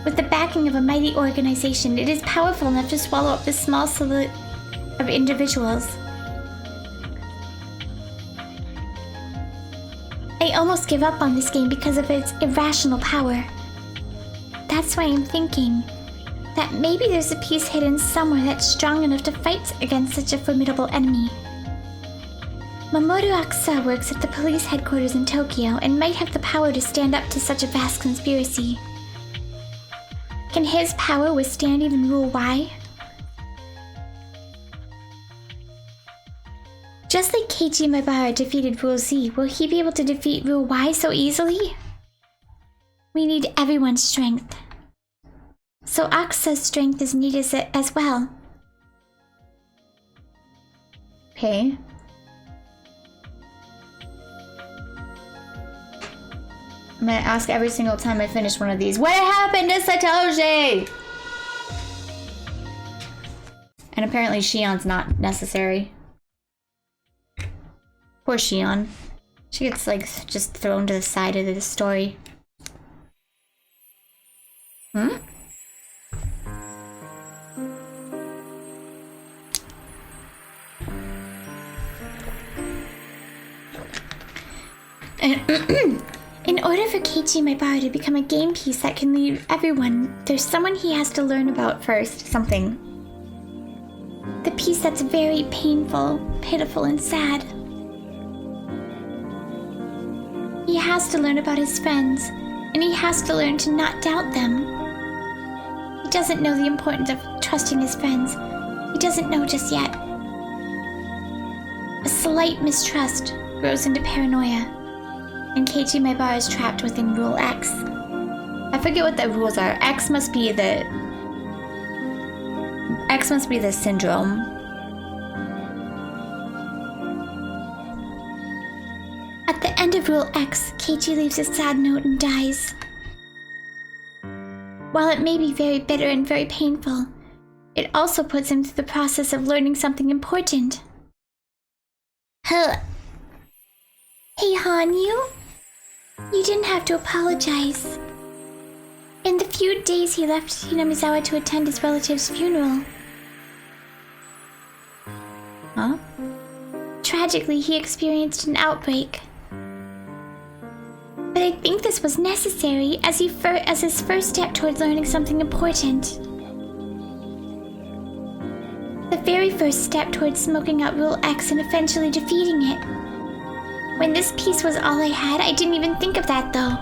B: With the backing of a mighty organization, it is powerful enough to swallow up the small select of individuals. I almost give up on this game because of its irrational power. That's why I'm thinking that maybe there's a piece hidden somewhere that's strong enough to fight against such a formidable enemy. Mamoru Aksa works at the police headquarters in Tokyo and might have the power to stand up to such a vast conspiracy. Can his power withstand even Rule Y? Just like Keiichi Maibara defeated Rule Z, will he be able to defeat Rule Y so easily? We need everyone's strength. So Aksa's strength is needed as well.
A: Okay. I'm gonna ask every single time I finish one of these, what happened to Satoshi? And apparently Shion's not necessary. Poor Shion. She gets like just thrown to the side of the story. Hmm?
B: In order for Keiichi Maibara to become a game piece that can lead everyone, there's someone he has to learn about first.
A: Something.
B: The piece that's very painful, pitiful, and sad. He has to learn about his friends, and he has to learn to not doubt them. He doesn't know the importance of trusting his friends. He doesn't know just yet. A slight mistrust grows into paranoia, and Keiichi Maibara is trapped within Rule X.
A: I forget what the rules are. X must be the syndrome.
B: At the end of Rule X, Keiichi leaves a sad note and dies. While it may be very bitter and very painful, it also puts him through the process of learning something important. Hey, Hanyu? You didn't have to apologize. In the few days he left Hinamizawa to attend his relative's funeral.
A: Huh?
B: Tragically, he experienced an outbreak. But I think this was necessary as his first step towards learning something important. The very first step towards smoking out Rule X and eventually defeating it. When this piece was all I had, I didn't even think of that though.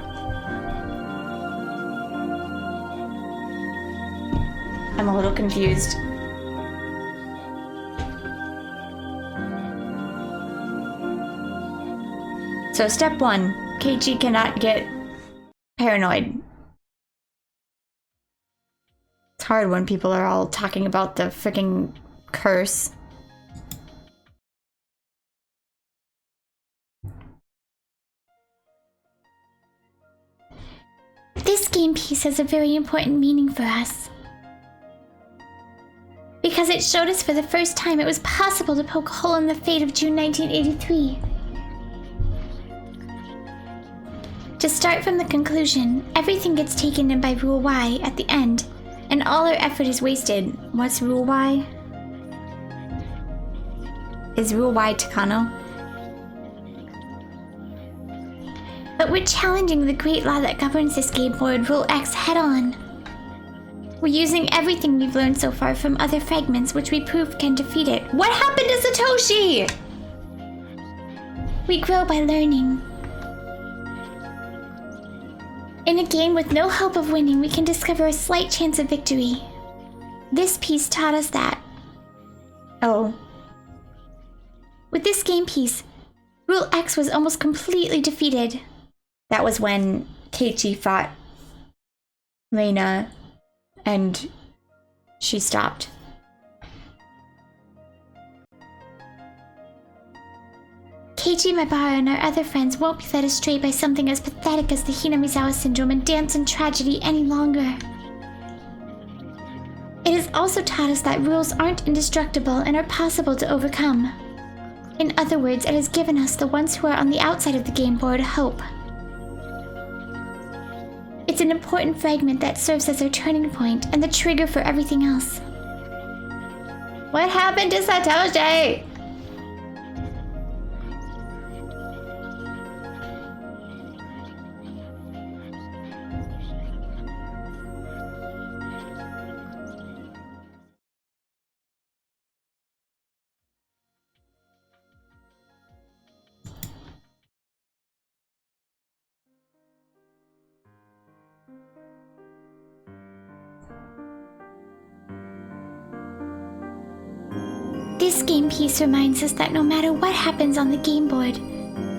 A: I'm a little confused. So step 1, Keiichi cannot get paranoid. It's hard when people are all talking about the freaking curse.
B: This game piece has a very important meaning for us. Because it showed us for the first time it was possible to poke a hole in the fate of June 1983. To start from the conclusion, everything gets taken in by Rule Y at the end, and all our effort is wasted. What's Rule Y?
A: is Rule Y Takano.
B: But we're challenging the great law that governs this game board, Rule X, head-on. We're using everything we've learned so far from other fragments, which we prove can defeat it.
A: What happened to Satoshi?
B: We grow by learning. In a game with no hope of winning, we can discover a slight chance of victory. This piece taught us that.
A: Oh.
B: With this game piece, Rule X was almost completely defeated.
A: That was when Keiichi fought Reina and she stopped.
B: Keiichi, Maibara, and our other friends won't be led astray by something as pathetic as the Hinamizawa syndrome and dance in tragedy any longer. It has also taught us that rules aren't indestructible and are possible to overcome. In other words, it has given us, the ones who are on the outside of the game board, hope. It's an important fragment that serves as our turning point and the trigger for everything else.
A: What happened to Satoshi?
B: This game piece reminds us that no matter what happens on the game board,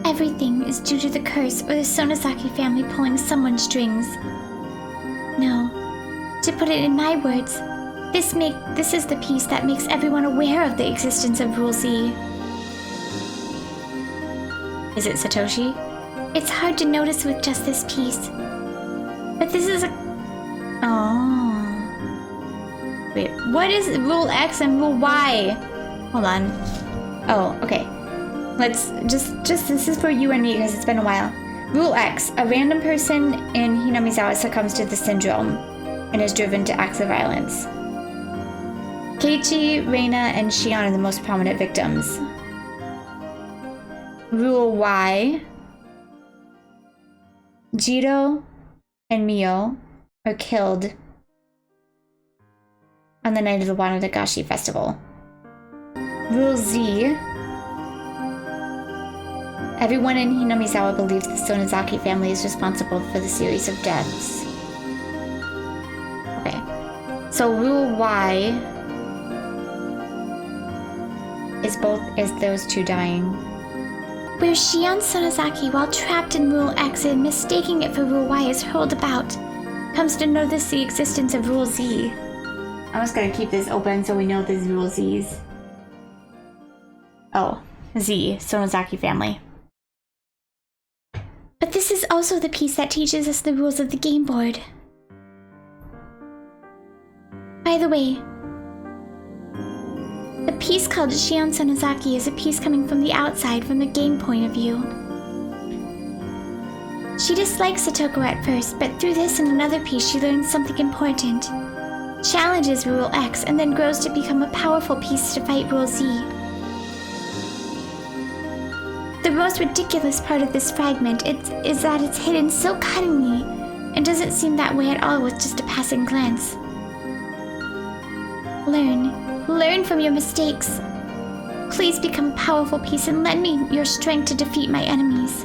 B: everything is due to the curse or the Sonozaki family pulling someone's strings. No. To put it in my words, this is the piece that makes everyone aware of the existence of Rule Z.
A: Is it Satoshi?
B: It's hard to notice with just this piece. But this is a...
A: Oh. Wait, what is Rule X and Rule Y? Hold on. Oh, okay. Let's just this is for you and me because it's been a while. Rule X: a random person in Hinamizawa succumbs to the syndrome and is driven to acts of violence. Keiichi, Reina, and Shion are the most prominent victims. Rule Y: Jiro and Mio are killed on the night of the Wanadagashi festival. Rule Z: everyone in Hinamizawa believes the Sonozaki family is responsible for the series of deaths. Okay. So Rule Y is those two dying.
B: Where Shion Sonozaki, while trapped in Rule X and mistaking it for Rule Y, is hurled about, comes to notice the existence of Rule Z.
A: I'm just gonna keep this open so we know there's Rule Z's. Oh, Z, Sonozaki family.
B: But this is also the piece that teaches us the rules of the game board. By the way, the piece called Shion Sonozaki is a piece coming from the outside, from the game point of view. She dislikes Satoko at first, but through this and another piece she learns something important. Challenges Rule X and then grows to become a powerful piece to fight Rule Z. The most ridiculous part of this fragment is that it's hidden so cunningly and doesn't seem that way at all with just a passing glance. Learn from your mistakes. Please become a powerful piece and lend me your strength to defeat my enemies.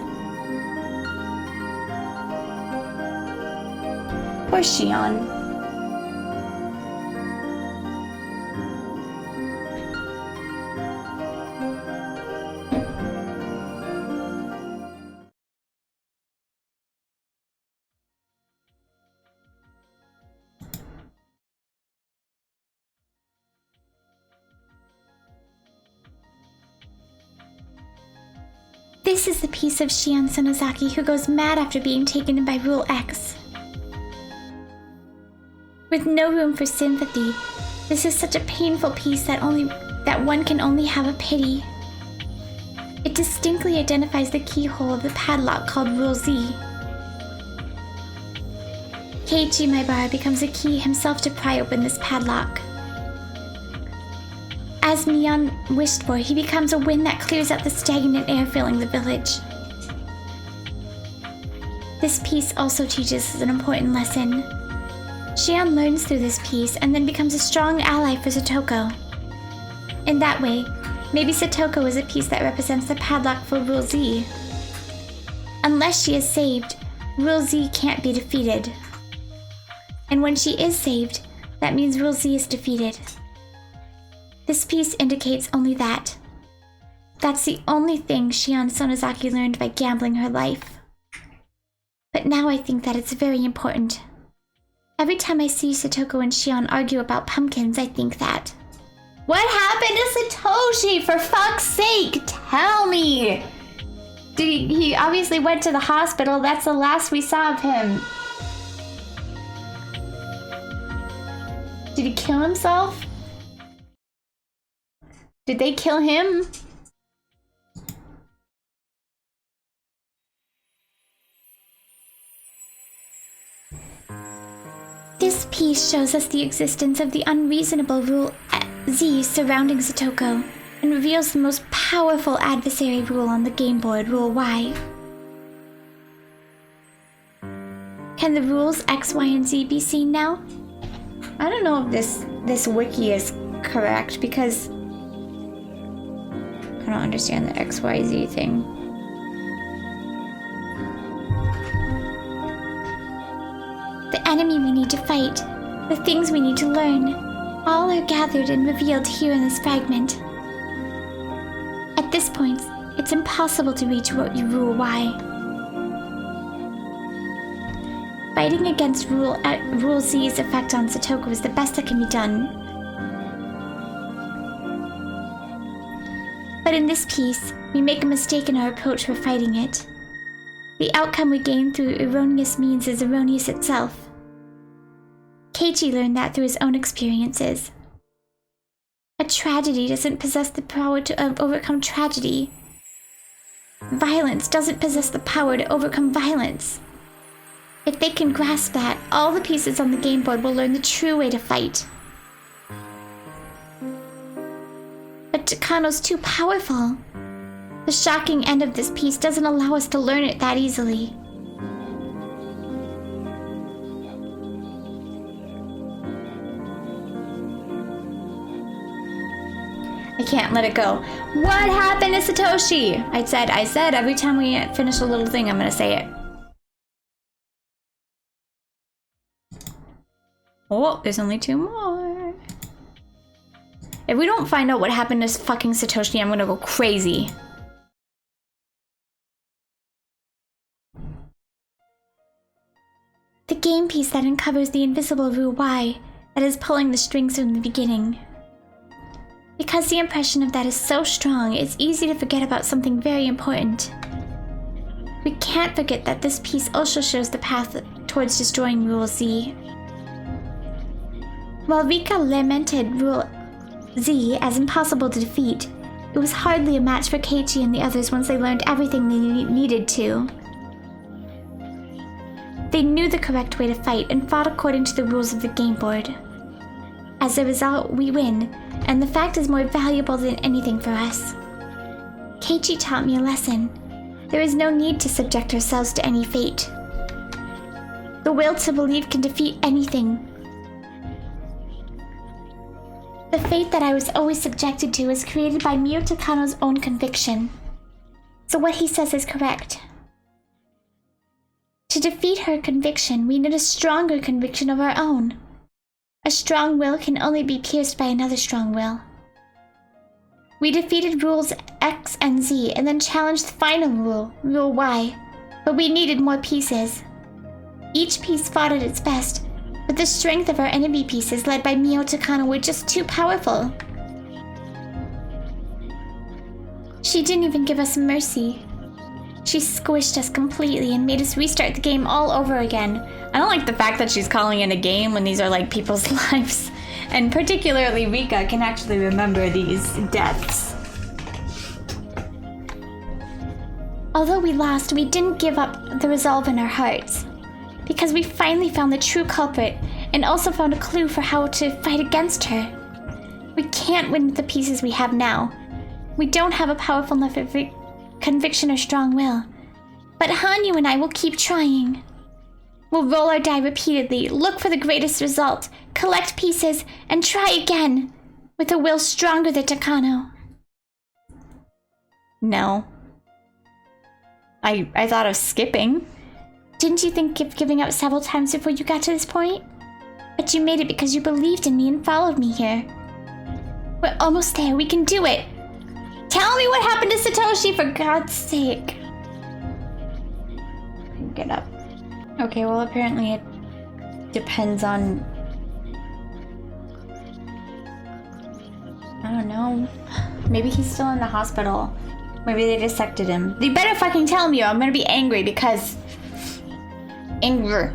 A: Poor Shion.
B: This is the piece of Shion Sonozaki who goes mad after being taken in by Rule X. With no room for sympathy, this is such a painful piece that one can only have a pity. It distinctly identifies the keyhole of the padlock called Rule Z. Keiichi Maibara becomes a key himself to pry open this padlock. As Neon wished for, he becomes a wind that clears out the stagnant air filling the village. This piece also teaches us an important lesson. Xion learns through this piece and then becomes a strong ally for Satoko. In that way, maybe Satoko is a piece that represents the padlock for Rule Z. Unless she is saved, Rule Z can't be defeated. And when she is saved, that means Rule Z is defeated. This piece indicates only that. That's the only thing Xion Sonozaki learned by gambling her life. But now I think that it's very important. Every time I see Satoko and Xion argue about pumpkins, I think that. What happened to Satoshi? For fuck's sake, tell me! He obviously went to the hospital. That's the last we saw of him. Did he kill himself? Did they kill him? This piece shows us the existence of the unreasonable Rule Z surrounding Satoko, and reveals the most powerful adversary rule on the game board, Rule Y. Can the rules X, Y, and Z be seen now? I don't know if this wiki is correct, because I don't understand the XYZ thing. The enemy we need to fight, the things we need to learn, all are gathered and revealed here in this fragment. At this point, it's impossible to reach Rule Y. Fighting against Rule Z's effect on Satoko is the best that can be done. But in this piece, we make a mistake in our approach for fighting it. The outcome we gain through erroneous means is erroneous itself. Keiichi learned that through his own experiences. A tragedy doesn't possess the power to overcome tragedy. Violence doesn't possess the power to overcome violence. If they can grasp that, all the pieces on the game board will learn the true way to fight. But Takano's too powerful. The shocking end of this piece doesn't allow us to learn it that easily. I can't let it go. What happened to Satoshi? I said every time we finish a little thing, I'm gonna say it. Oh, there's only 2 more. If we don't find out what happened to fucking Satoshi, I'm gonna go crazy. The game piece that uncovers the invisible Rule Y that is pulling the strings from the beginning. Because the impression of that is so strong, it's easy to forget about something very important. We can't forget that this piece also shows the path towards destroying Rule Z. While Rika lamented Rule Z as impossible to defeat, it was hardly a match for Keiichi and the others once they learned everything they needed to. They knew the correct way to fight and fought according to the rules of the game board. As a result, we win, and the fact is more valuable than anything for us. Keiichi taught me a lesson. There is no need to subject ourselves to any fate. The will to believe can defeat anything. The fate that I was always subjected to is created by Mio Takano's own conviction. So what he says is correct. To defeat her conviction, we need a stronger conviction of our own. A strong will can only be pierced by another strong will. We defeated rules X and Z and then challenged the final rule, Rule Y, but we needed more pieces. Each piece fought at its best, but the strength of our enemy pieces led by Mio Takano were just too powerful. She didn't even give us mercy. She squished us completely and made us restart the game all over again. I don't like the fact that she's calling it a game when these are like people's lives. And particularly Rika can actually remember these deaths. Although we lost, we didn't give up the resolve in our hearts. Because we finally found the true culprit and also found a clue for how to fight against her. We can't win with the pieces we have now. We don't have a powerful enough conviction or strong will. But Hanyu and I will keep trying. We'll roll our die repeatedly, look for the greatest result, collect pieces, and try again, with a will stronger than Takano.
A: No. I thought of skipping.
B: Didn't you think of giving up several times before you got to this point? But you made it because you believed in me and followed me here. We're almost there. We can do it. Tell me what happened to Satoshi, for God's sake.
A: Get up. Okay, well, apparently it depends on... I don't know. Maybe he's still in the hospital. Maybe they dissected him. You better fucking tell me or I'm gonna be angry because... Anger.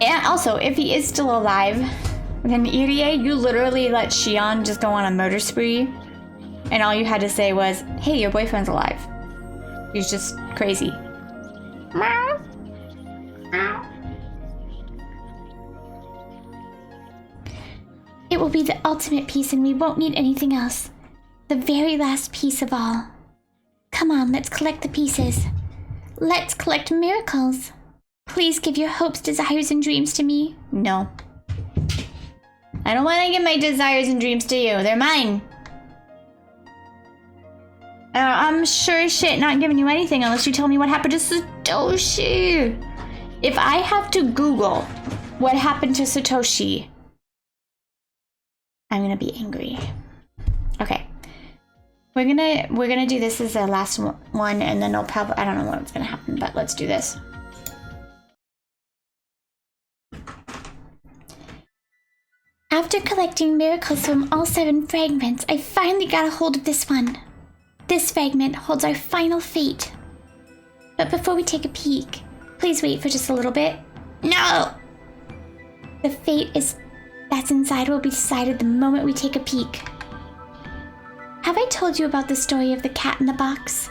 A: And also, if he is still alive, then Irie, you literally let Shion just go on a murder spree, and all you had to say was, hey, your boyfriend's alive. He's just crazy. Meow. Meow.
B: It will be the ultimate piece and we won't need anything else. The very last piece of all. Come on, let's collect the pieces. Let's collect miracles. Please give your hopes, desires, and dreams to me.
A: No. I don't want to give my desires and dreams to you. They're mine. I'm sure as shit not giving you anything unless you tell me what happened to Satoshi. If I have to Google what happened to Satoshi, I'm gonna be angry. Okay. We're gonna do this as the last one, and then I'll probably, I don't know what's gonna happen, but let's do this.
B: After collecting miracles from all 7 fragments, I finally got a hold of this one. This fragment holds our final fate. But before we take a peek, please wait for just a little bit. No! The fate that's inside will be decided the moment we take a peek. Have I told you about the story of the cat in the box?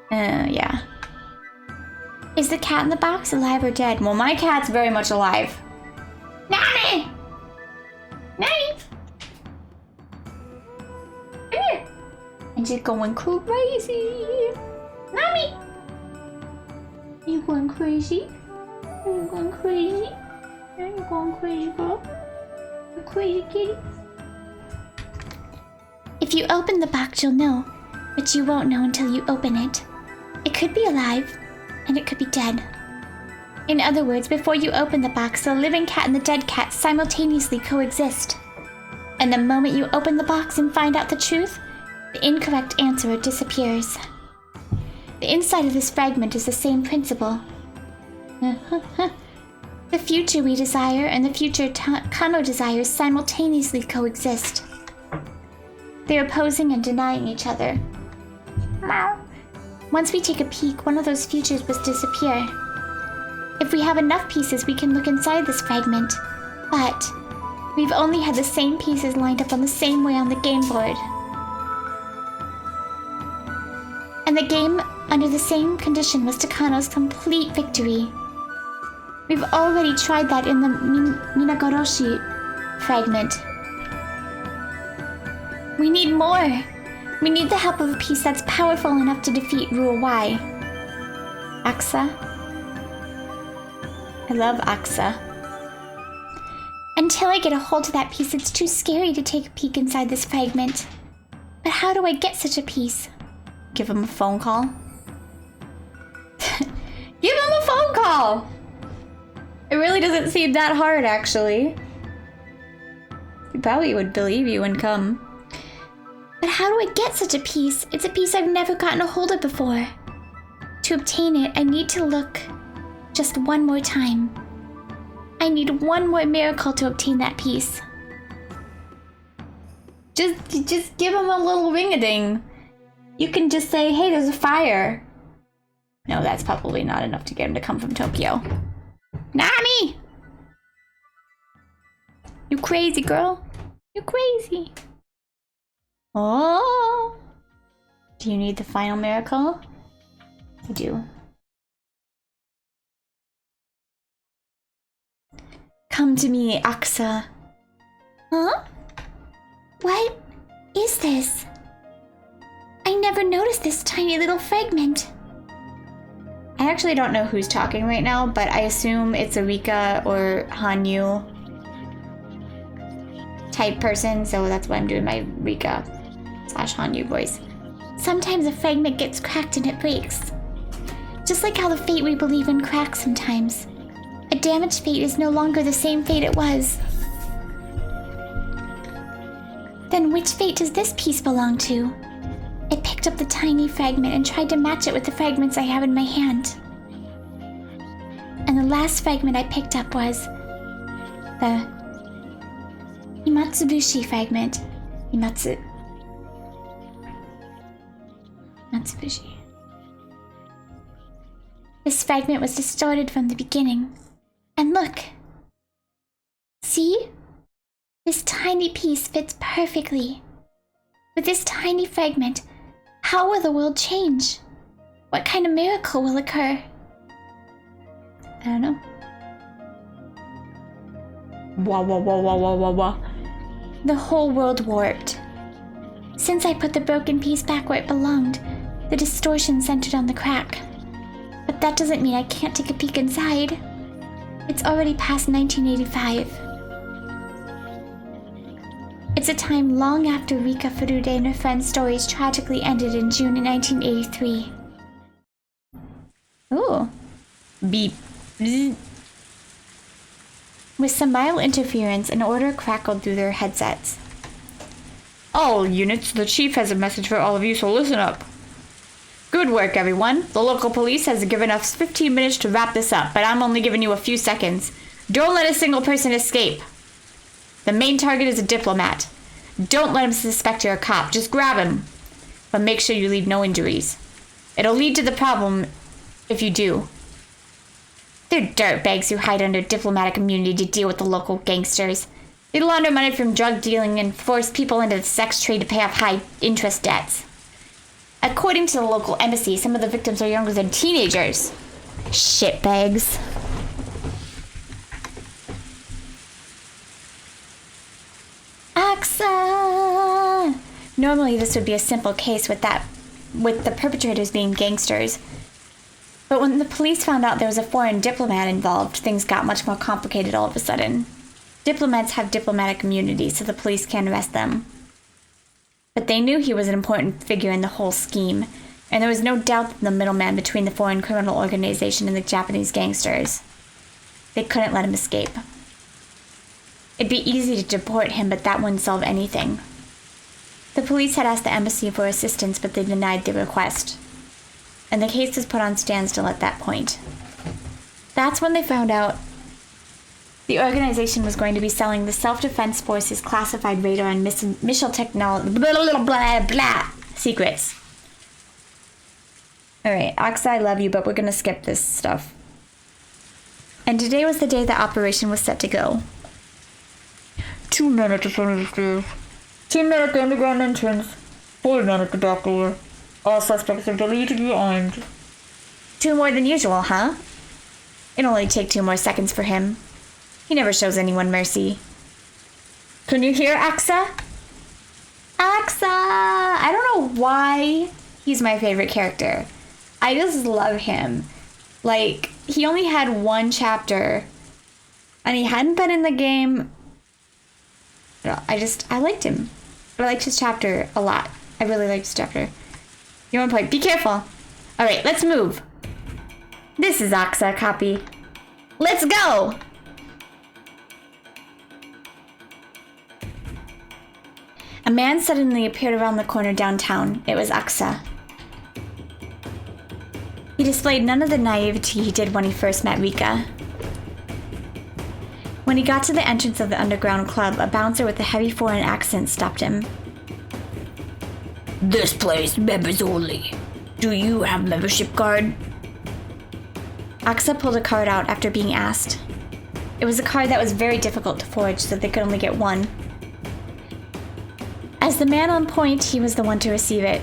A: Yeah.
B: Is the cat in the box alive or dead?
A: Well, my cat's very much alive.
B: Nani! Nani! Come here!
A: And she's going crazy.
B: Nami! Are you going crazy? Are you going crazy? Are you going crazy, girl? You crazy kitty? If you open the box, you'll know, but you won't know until you open it. It could be alive, and it could be dead. In other words, before you open the box, the living cat and the dead cat simultaneously coexist. And the moment you open the box and find out the truth, the incorrect answer disappears. The inside of this fragment is the same principle. The future we desire and the future Kano desires simultaneously coexist. They're opposing and denying each other. Once we take a peek, one of those futures must disappear. If we have enough pieces, we can look inside this fragment. But we've only had the same pieces lined up on the same way on the game board. And the game under the same condition was Takano's complete victory. We've already tried that in the Minagoroshi fragment. We need more. We need the help of a piece that's powerful enough to defeat Rule Y. Axa?
A: I love Axa.
B: Until I get a hold of that piece, it's too scary to take a peek inside this fragment. But how do I get such a piece?
A: Give him a phone call. Give him a phone call! It really doesn't seem that hard, actually. He probably would believe you and come.
B: But how do I get such a piece? It's a piece I've never gotten a hold of before. To obtain it, I need to look just one more time. I need one more miracle to obtain that piece.
A: Just give him a little ring-a-ding. You can just say, hey, there's a fire. No, that's probably not enough to get him to come from Tokyo.
B: Nami! You crazy, girl. You crazy.
A: Oh! Do you need the final miracle? I do. Come to me, Axa.
B: Huh? What is this? I never noticed this tiny little fragment.
A: I actually don't know who's talking right now, but I assume it's a Rika or Hanyu type person, so that's why I'm doing my Rika / Hanyu voice.
B: Sometimes a fragment gets cracked and it breaks. Just like how the fate we believe in cracks sometimes. A damaged fate is no longer the same fate it was. Then which fate does this piece belong to? I picked up the tiny fragment and tried to match it with the fragments I have in my hand. And the last fragment I picked up was the Matsubushi fragment. Matsubushi. This fragment was distorted from the beginning. And look! See? This tiny piece fits perfectly. With this tiny fragment, how will the world change? What kind of miracle will occur?
A: I don't know. Wah.
B: The whole world warped. Since I put the broken piece back where it belonged, the distortion centered on the crack. But that doesn't mean I can't take a peek inside. It's already past 1985. It's a time long after Rika Furude and her friend's stories tragically ended in June of 1983.
A: Ooh. Beep. With some mild interference, an order crackled through their headsets. All units, the chief has a message for all of you, so listen up. Good work, everyone. The local police has given us 15 minutes to wrap this up, but I'm only giving you a few seconds. Don't let a single person escape. The main target is a diplomat. Don't let him suspect you're a cop. Just grab him. But make sure you leave no injuries. It'll lead to the problem if you do. They're dirtbags who hide under diplomatic immunity to deal with the local gangsters. They launder money from drug dealing and force people into the sex trade to pay off high interest debts. According to the local embassy, some of the victims are younger than teenagers. Shitbags.
B: Aksa!
A: Normally this would be a simple case with the perpetrators being gangsters. But when the police found out there was a foreign diplomat involved, things got much more complicated all of a sudden. Diplomats have diplomatic immunity, so the police can't arrest them. But they knew he was an important figure in the whole scheme, and there was no doubt that the middleman between the foreign criminal organization and the Japanese gangsters. They couldn't let him escape. It'd be easy to deport him, but that wouldn't solve anything. The police had asked the embassy for assistance, but they denied the request. And the case was put on standstill at that point. That's when they found out the organization was going to be selling the Self-Defense Force's classified radar and missile technology secrets. Alright, Aksa, I love you, but we're gonna skip this stuff. And today was the day the operation was set to go. 2 men at the front of the stairs. 2 men at the underground entrance. 4 men at the back door. All suspects are believed to be armed. 2 more than usual, huh? It'll only take 2 more seconds for him. He never shows anyone mercy. Can you hear Aksa? Aksa! I don't know why he's my favorite character. I just love him. Like, he only had 1 chapter. And he hadn't been in the game. I liked him. I liked his chapter a lot. I really liked his chapter. You want to play? Be careful. Alright, let's move. This is Aksa, copy. Let's go! A man suddenly appeared around the corner downtown. It was Aksa. He displayed none of the naivety he did when he first met Rika. When he got to the entrance of the underground club, a bouncer with a heavy foreign accent stopped him. This place, members only. Do you have membership card? Aksa pulled a card out after being asked. It was a card that was very difficult to forge, so they could only get 1. As the man on point, he was the one to receive it.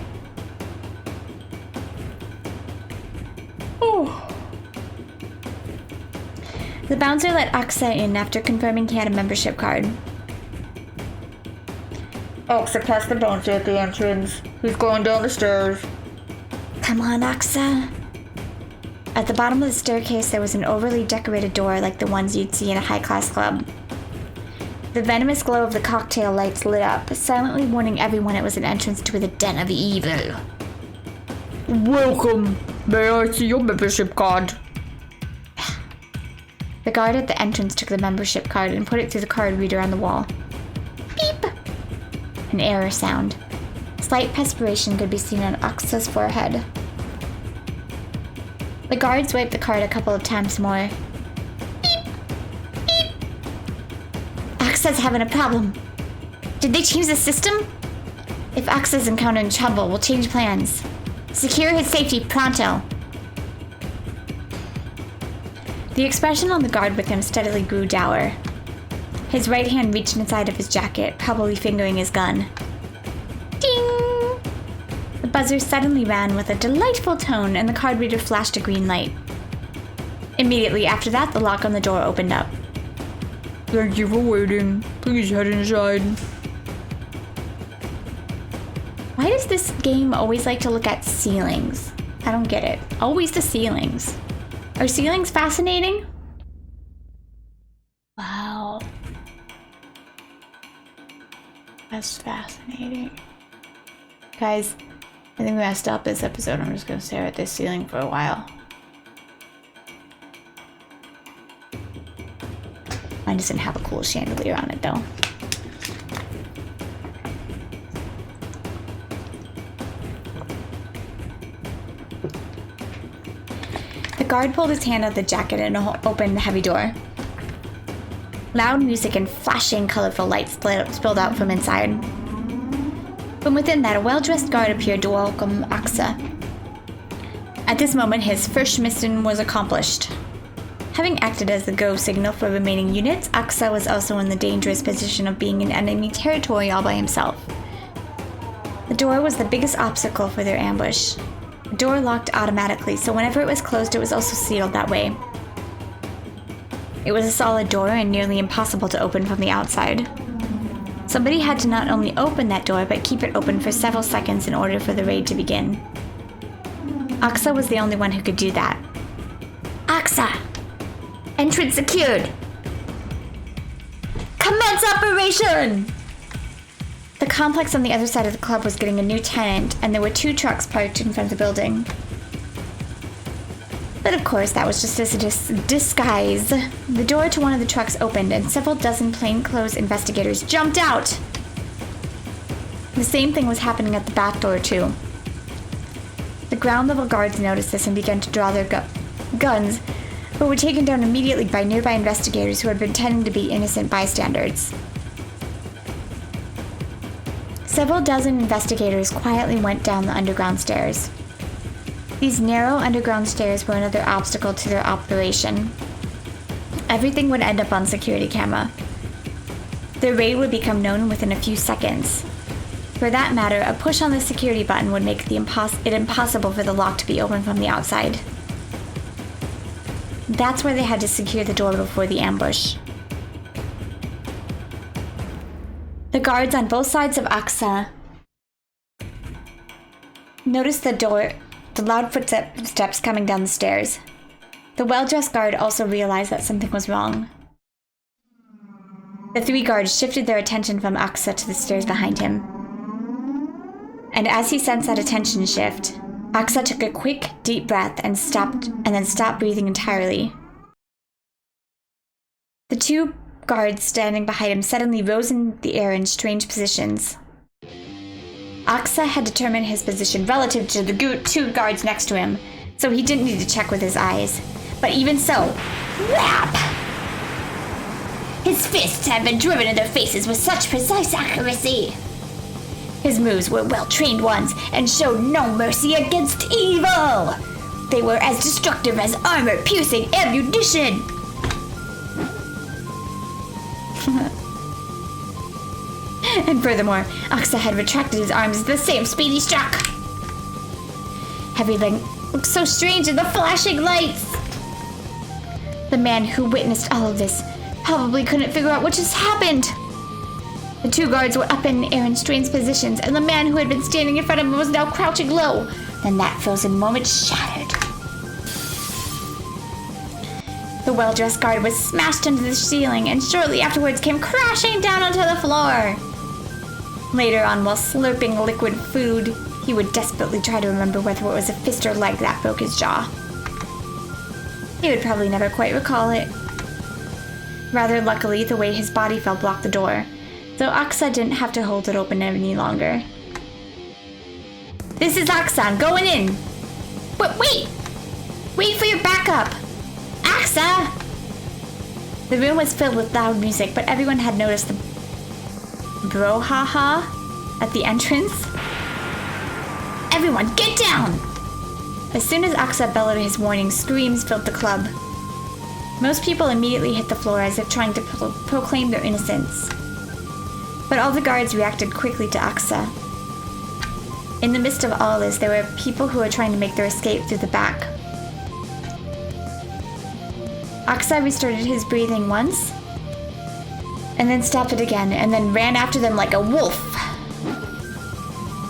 A: Oh. The bouncer let Aksa in after confirming he had a membership card. Aksa passed the bouncer at the entrance. He's going down the stairs.
B: Come on, Aksa.
A: At the bottom of the staircase, there was an overly decorated door like the ones you'd see in a high-class club. The venomous glow of the cocktail lights lit up, silently warning everyone it was an entrance to the den of evil. Welcome. May I see your membership card? The guard at the entrance took the membership card and put it through the card reader on the wall. Beep! An error sound. Slight perspiration could be seen on Aksa's forehead. The guard swiped the card a couple of times more. Beep! Beep! Aksa's having a problem. Did they change the system? If Aksa's encountering trouble, we'll change plans. Secure his safety pronto. The expression on the guard with him steadily grew dour. His right hand reached inside of his jacket, probably fingering his gun. Ding! The buzzer suddenly rang with a delightful tone, and the card reader flashed a green light. Immediately after that, the lock on the door opened up. Thank you for waiting. Please head inside. Why does this game always like to look at ceilings? I don't get it. Always the ceilings. Are ceilings fascinating? Wow. That's fascinating. Guys, I think we gotta stop this episode. I'm just gonna stare at this ceiling for a while. Mine doesn't have a cool chandelier on it though. The guard pulled his hand out of the jacket and opened the heavy door. Loud music and flashing, colorful lights spilled out from inside. From within that, a well-dressed guard appeared to welcome Aksa. At this moment, his first mission was accomplished. Having acted as the go signal for remaining units, Aksa was also in the dangerous position of being in enemy territory all by himself. The door was the biggest obstacle for their ambush. The door locked automatically, so whenever it was closed, it was also sealed that way. It was a solid door and nearly impossible to open from the outside. Somebody had to not only open that door, but keep it open for several seconds in order for the raid to begin. Aksa was the only one who could do that. Aksa! Entrance secured! Commence operation! The complex on the other side of the club was getting a new tenant, and there were 2 trucks parked in front of the building. But of course, that was just a disguise. The door to one of the trucks opened, and several dozen plainclothes investigators jumped out! The same thing was happening at the back door, too. The ground-level guards noticed this and began to draw their guns, but were taken down immediately by nearby investigators who had been pretending to be innocent bystanders. Several dozen investigators quietly went down the underground stairs. These narrow underground stairs were another obstacle to their operation. Everything would end up on security camera. Their raid would become known within a few seconds. For that matter, a push on the security button would make it impossible for the lock to be opened from the outside. That's why they had to secure the door before the ambush. The guards on both sides of Aksa noticed the loud footsteps coming down the stairs. The well-dressed guard also realized that something was wrong. The 3 guards shifted their attention from Aksa to the stairs behind him. And as he sensed that attention shift, Aksa took a quick, deep breath and then stopped breathing entirely. The 2 guards standing behind him suddenly rose in the air in strange positions. Aksa had determined his position relative to the 2 guards next to him, so he didn't need to check with his eyes. But even so, whap! His fists had been driven in their faces with such precise accuracy. His moves were well-trained ones and showed no mercy against evil. They were as destructive as armor-piercing ammunition. And furthermore, Aksa had retracted his arms at the same speed he struck. Everything looked so strange in the flashing lights. The man who witnessed all of this probably couldn't figure out what just happened.
B: The two guards were up in the air in strange positions, and the man who had been standing in front of him was now crouching low. Then that frozen moment shattered. The well-dressed guard was smashed into the ceiling, and shortly afterwards came crashing down onto the floor. Later on, while slurping liquid food, he would desperately try to remember whether it was a fist or leg that broke his jaw. He would probably never quite recall it. Rather luckily, the way his body fell blocked the door, so Aksa didn't have to hold it open any longer. This is Aksa, I'm going in! Wait! Wait for your backup! Aksa! The room was filled with loud music, but everyone had noticed the brouhaha at the entrance. Everyone, get down! As soon as Aksa bellowed his warning, screams filled the club. Most people immediately hit the floor as if trying to proclaim their innocence. But all the guards reacted quickly to Aksa. In the midst of all this, there were people who were trying to make their escape through the back. Aksa restarted his breathing once, and then stopped it again, and then ran after them like a wolf.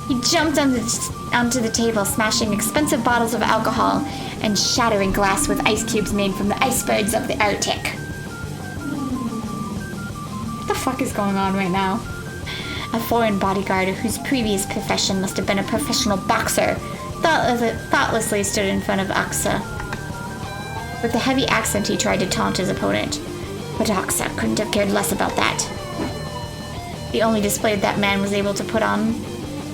B: He jumped onto the table, smashing expensive bottles of alcohol and shattering glass with ice cubes made from the icebergs of the Arctic. What the fuck is going on right now? A foreign bodyguard whose previous profession must have been a professional boxer thoughtlessly stood in front of Aksa. With a heavy accent, he tried to taunt his opponent, but Aksa couldn't have cared less about that. The only display that man was able to put on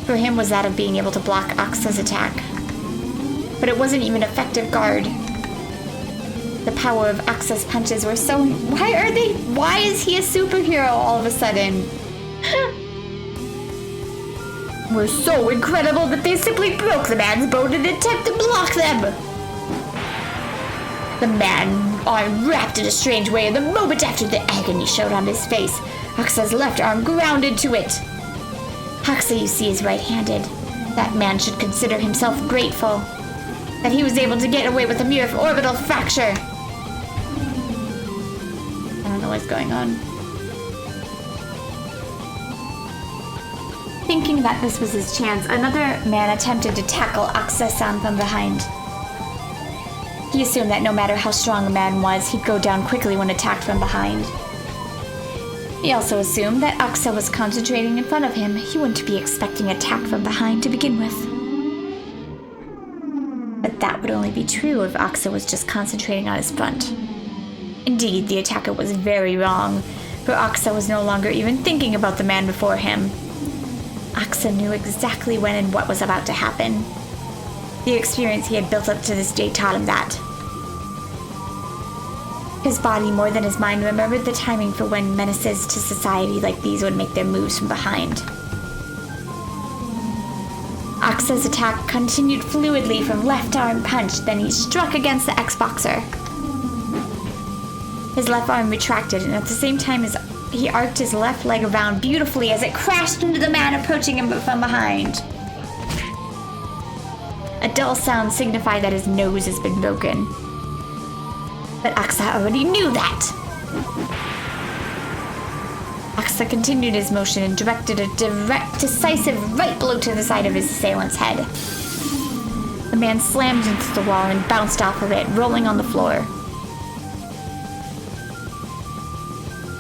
B: for him was that of being able to block Aksa's attack. But it wasn't even effective guard. The power of Aksa's punches were so... Why is he a superhero all of a sudden? Were so incredible that they simply broke the man's bone in an attempt to block them. The man arm wrapped in a strange way, and the moment after the agony showed on his face, Aksa's left arm ground into it. Aksa, you see, is right-handed. That man should consider himself grateful that he was able to get away with a mere orbital fracture. I don't know what's going on. Thinking that this was his chance, another man attempted to tackle Aksa-san from behind. He assumed that no matter how strong a man was, he'd go down quickly when attacked from behind. He also assumed that Aksa was concentrating in front of him. He wouldn't be expecting attack from behind to begin with. But that would only be true if Aksa was just concentrating on his front. Indeed, the attacker was very wrong, for Aksa was no longer even thinking about the man before him. Aksa knew exactly when and what was about to happen. The experience he had built up to this day taught him that. His body, more than his mind, remembered the timing for when menaces to society like these would make their moves from behind. Aksa's attack continued fluidly from left arm punch, then he struck against the ex-boxer. His left arm retracted, and at the same time he arced his left leg around beautifully as it crashed into the man approaching him from behind. A dull sound signified that his nose has been broken. But Aksa already knew that. Aksa continued his motion and directed a decisive right blow to the side of his assailant's head. The man slammed into the wall and bounced off of it, rolling on the floor.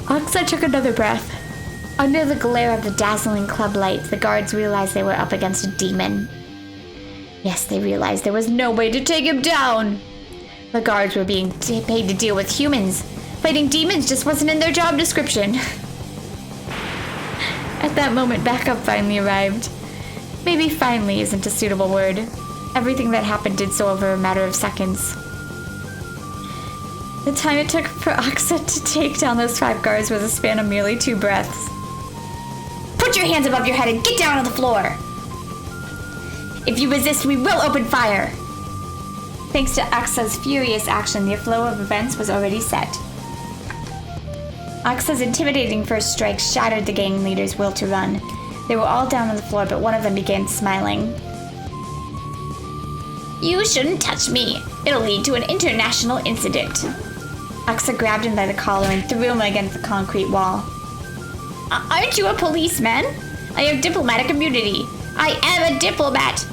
B: Aksa took another breath. Under the glare of the dazzling club lights, the guards realized they were up against a demon. Yes, they realized there was no way to take him down. The guards were being paid to deal with humans. Fighting demons just wasn't in their job description. At that moment, backup finally arrived. Maybe finally isn't a suitable word. Everything that happened did so over a matter of seconds. The time it took for Aksa to take down those 5 guards was a span of merely 2 breaths. Put your hands above your head and get down on the floor! If you resist, we will open fire! Thanks to Aksa's furious action, the flow of events was already set. Aksa's intimidating first strike shattered the gang leader's will to run. They were all down on the floor, but one of them began smiling. You shouldn't touch me. It'll lead to an international incident. Aksa grabbed him by the collar and threw him against the concrete wall. Aren't you a policeman? I have diplomatic immunity. I am a diplomat.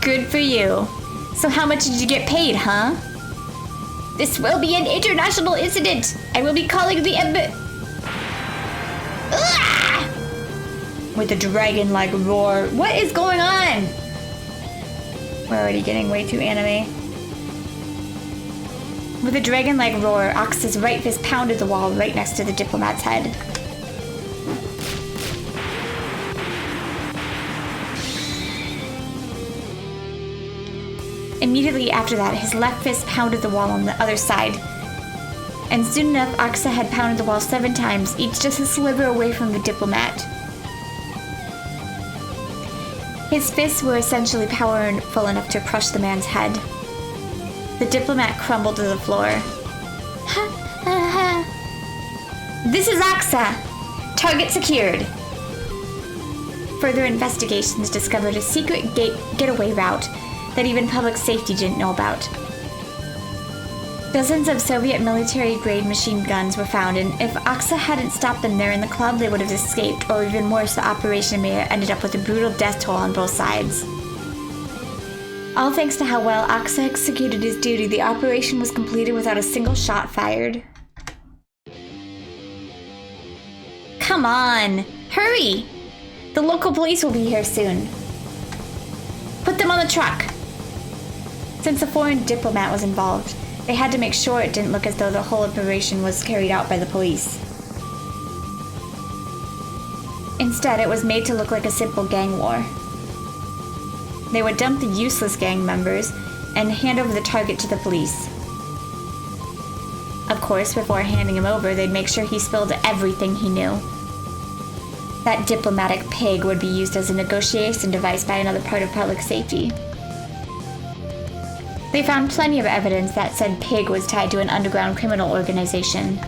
A: Good for you. So how much did you get paid, huh?
B: This will be an international incident. I will be calling the
A: With a dragon-like roar. What is going on? We're already getting way too anime. With a dragon-like roar, Ox's right fist pounded the wall right next to the diplomat's head. Immediately after that, his left fist pounded the wall on the other side. And soon enough, Axa had pounded the wall 7 times, each just a sliver away from the diplomat. His fists were essentially powerful enough to crush the man's head. The diplomat crumbled to the floor. This is Axa! Target secured! Further investigations discovered a secret getaway route that even public safety didn't know about. Dozens of Soviet military-grade machine guns were found, and if Axa hadn't stopped them there in the club, they would have escaped, or even worse, the operation may have ended up with a brutal death toll on both sides. All thanks to how well Axa executed his duty, the operation was completed without a single shot fired. Come on! Hurry! The local police will be here soon. Put them on the truck! Since a foreign diplomat was involved, they had to make sure it didn't look as though the whole operation was carried out by the police. Instead, it was made to look like a simple gang war. They would dump the useless gang members and hand over the target to the police. Of course, before handing him over, they'd make sure he spilled everything he knew. That diplomatic pig would be used as a negotiation device by another part of public safety. They found plenty of evidence that said Pig was tied to an underground criminal organization.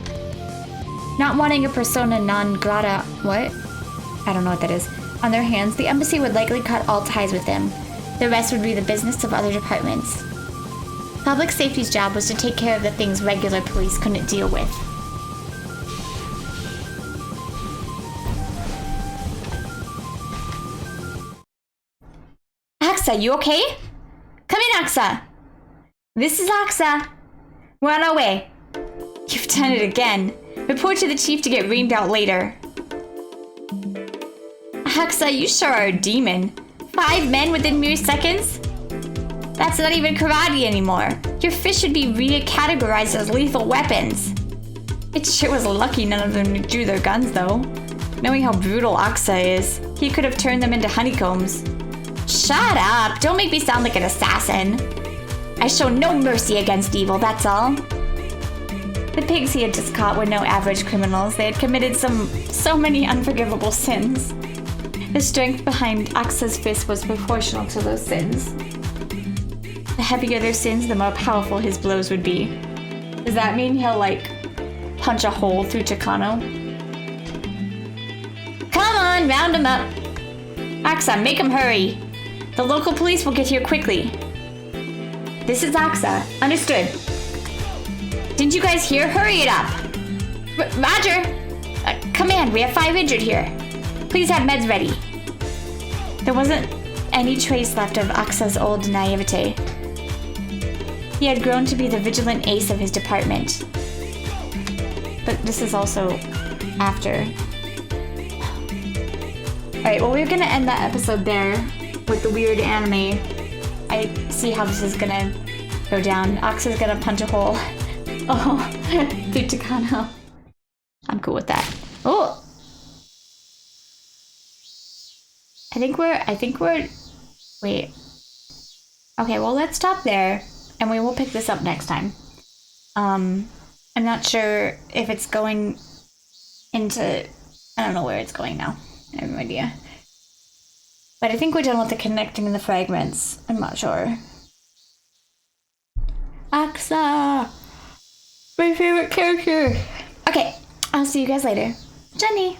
A: Not wanting a persona non grata, what? I don't know what that is, on their hands, the embassy would likely cut all ties with him. The rest would be the business of other departments. Public safety's job was to take care of the things regular police couldn't deal with. Axa, you okay? Come in, Axa! This is Axa. We're on our way. You've done it again. Report to the chief to get reamed out later. Axa, you sure are a demon. 5 men within mere seconds? That's not even karate anymore. Your fists should be recategorized as lethal weapons. It sure was lucky none of them drew their guns, though. Knowing how brutal Axa is, he could have turned them into honeycombs. Shut up! Don't make me sound like an assassin. I show no mercy against evil, that's all. The pigs he had just caught were no average criminals. They had committed so many unforgivable sins. The strength behind Axa's fist was proportional to those sins. The heavier their sins, the more powerful his blows would be. Does that mean he'll, like, punch a hole through Chicano? Come on, round him up. Axa, make him hurry. The local police will get here quickly. This is Axa. Understood. Didn't you guys hear? Hurry it up. Roger. Command, we have 5 injured here. Please have meds ready. There wasn't any trace left of Axa's old naivete. He had grown to be the vigilant ace of his department. But this is also after. Alright, well, we're gonna end that episode there with the weird anime. I see how this is gonna go down. Axa's gonna punch a hole. Oh, through Takano. I'm cool with that. Oh! I think we're, wait. Okay, well, let's stop there, and we will pick this up next time. I'm not sure if it's going into, I don't know where it's going now. I have no idea. But I think we're done with the connecting the fragments. I'm not sure. Axa! My favorite character! Okay, I'll see you guys later. Jenny!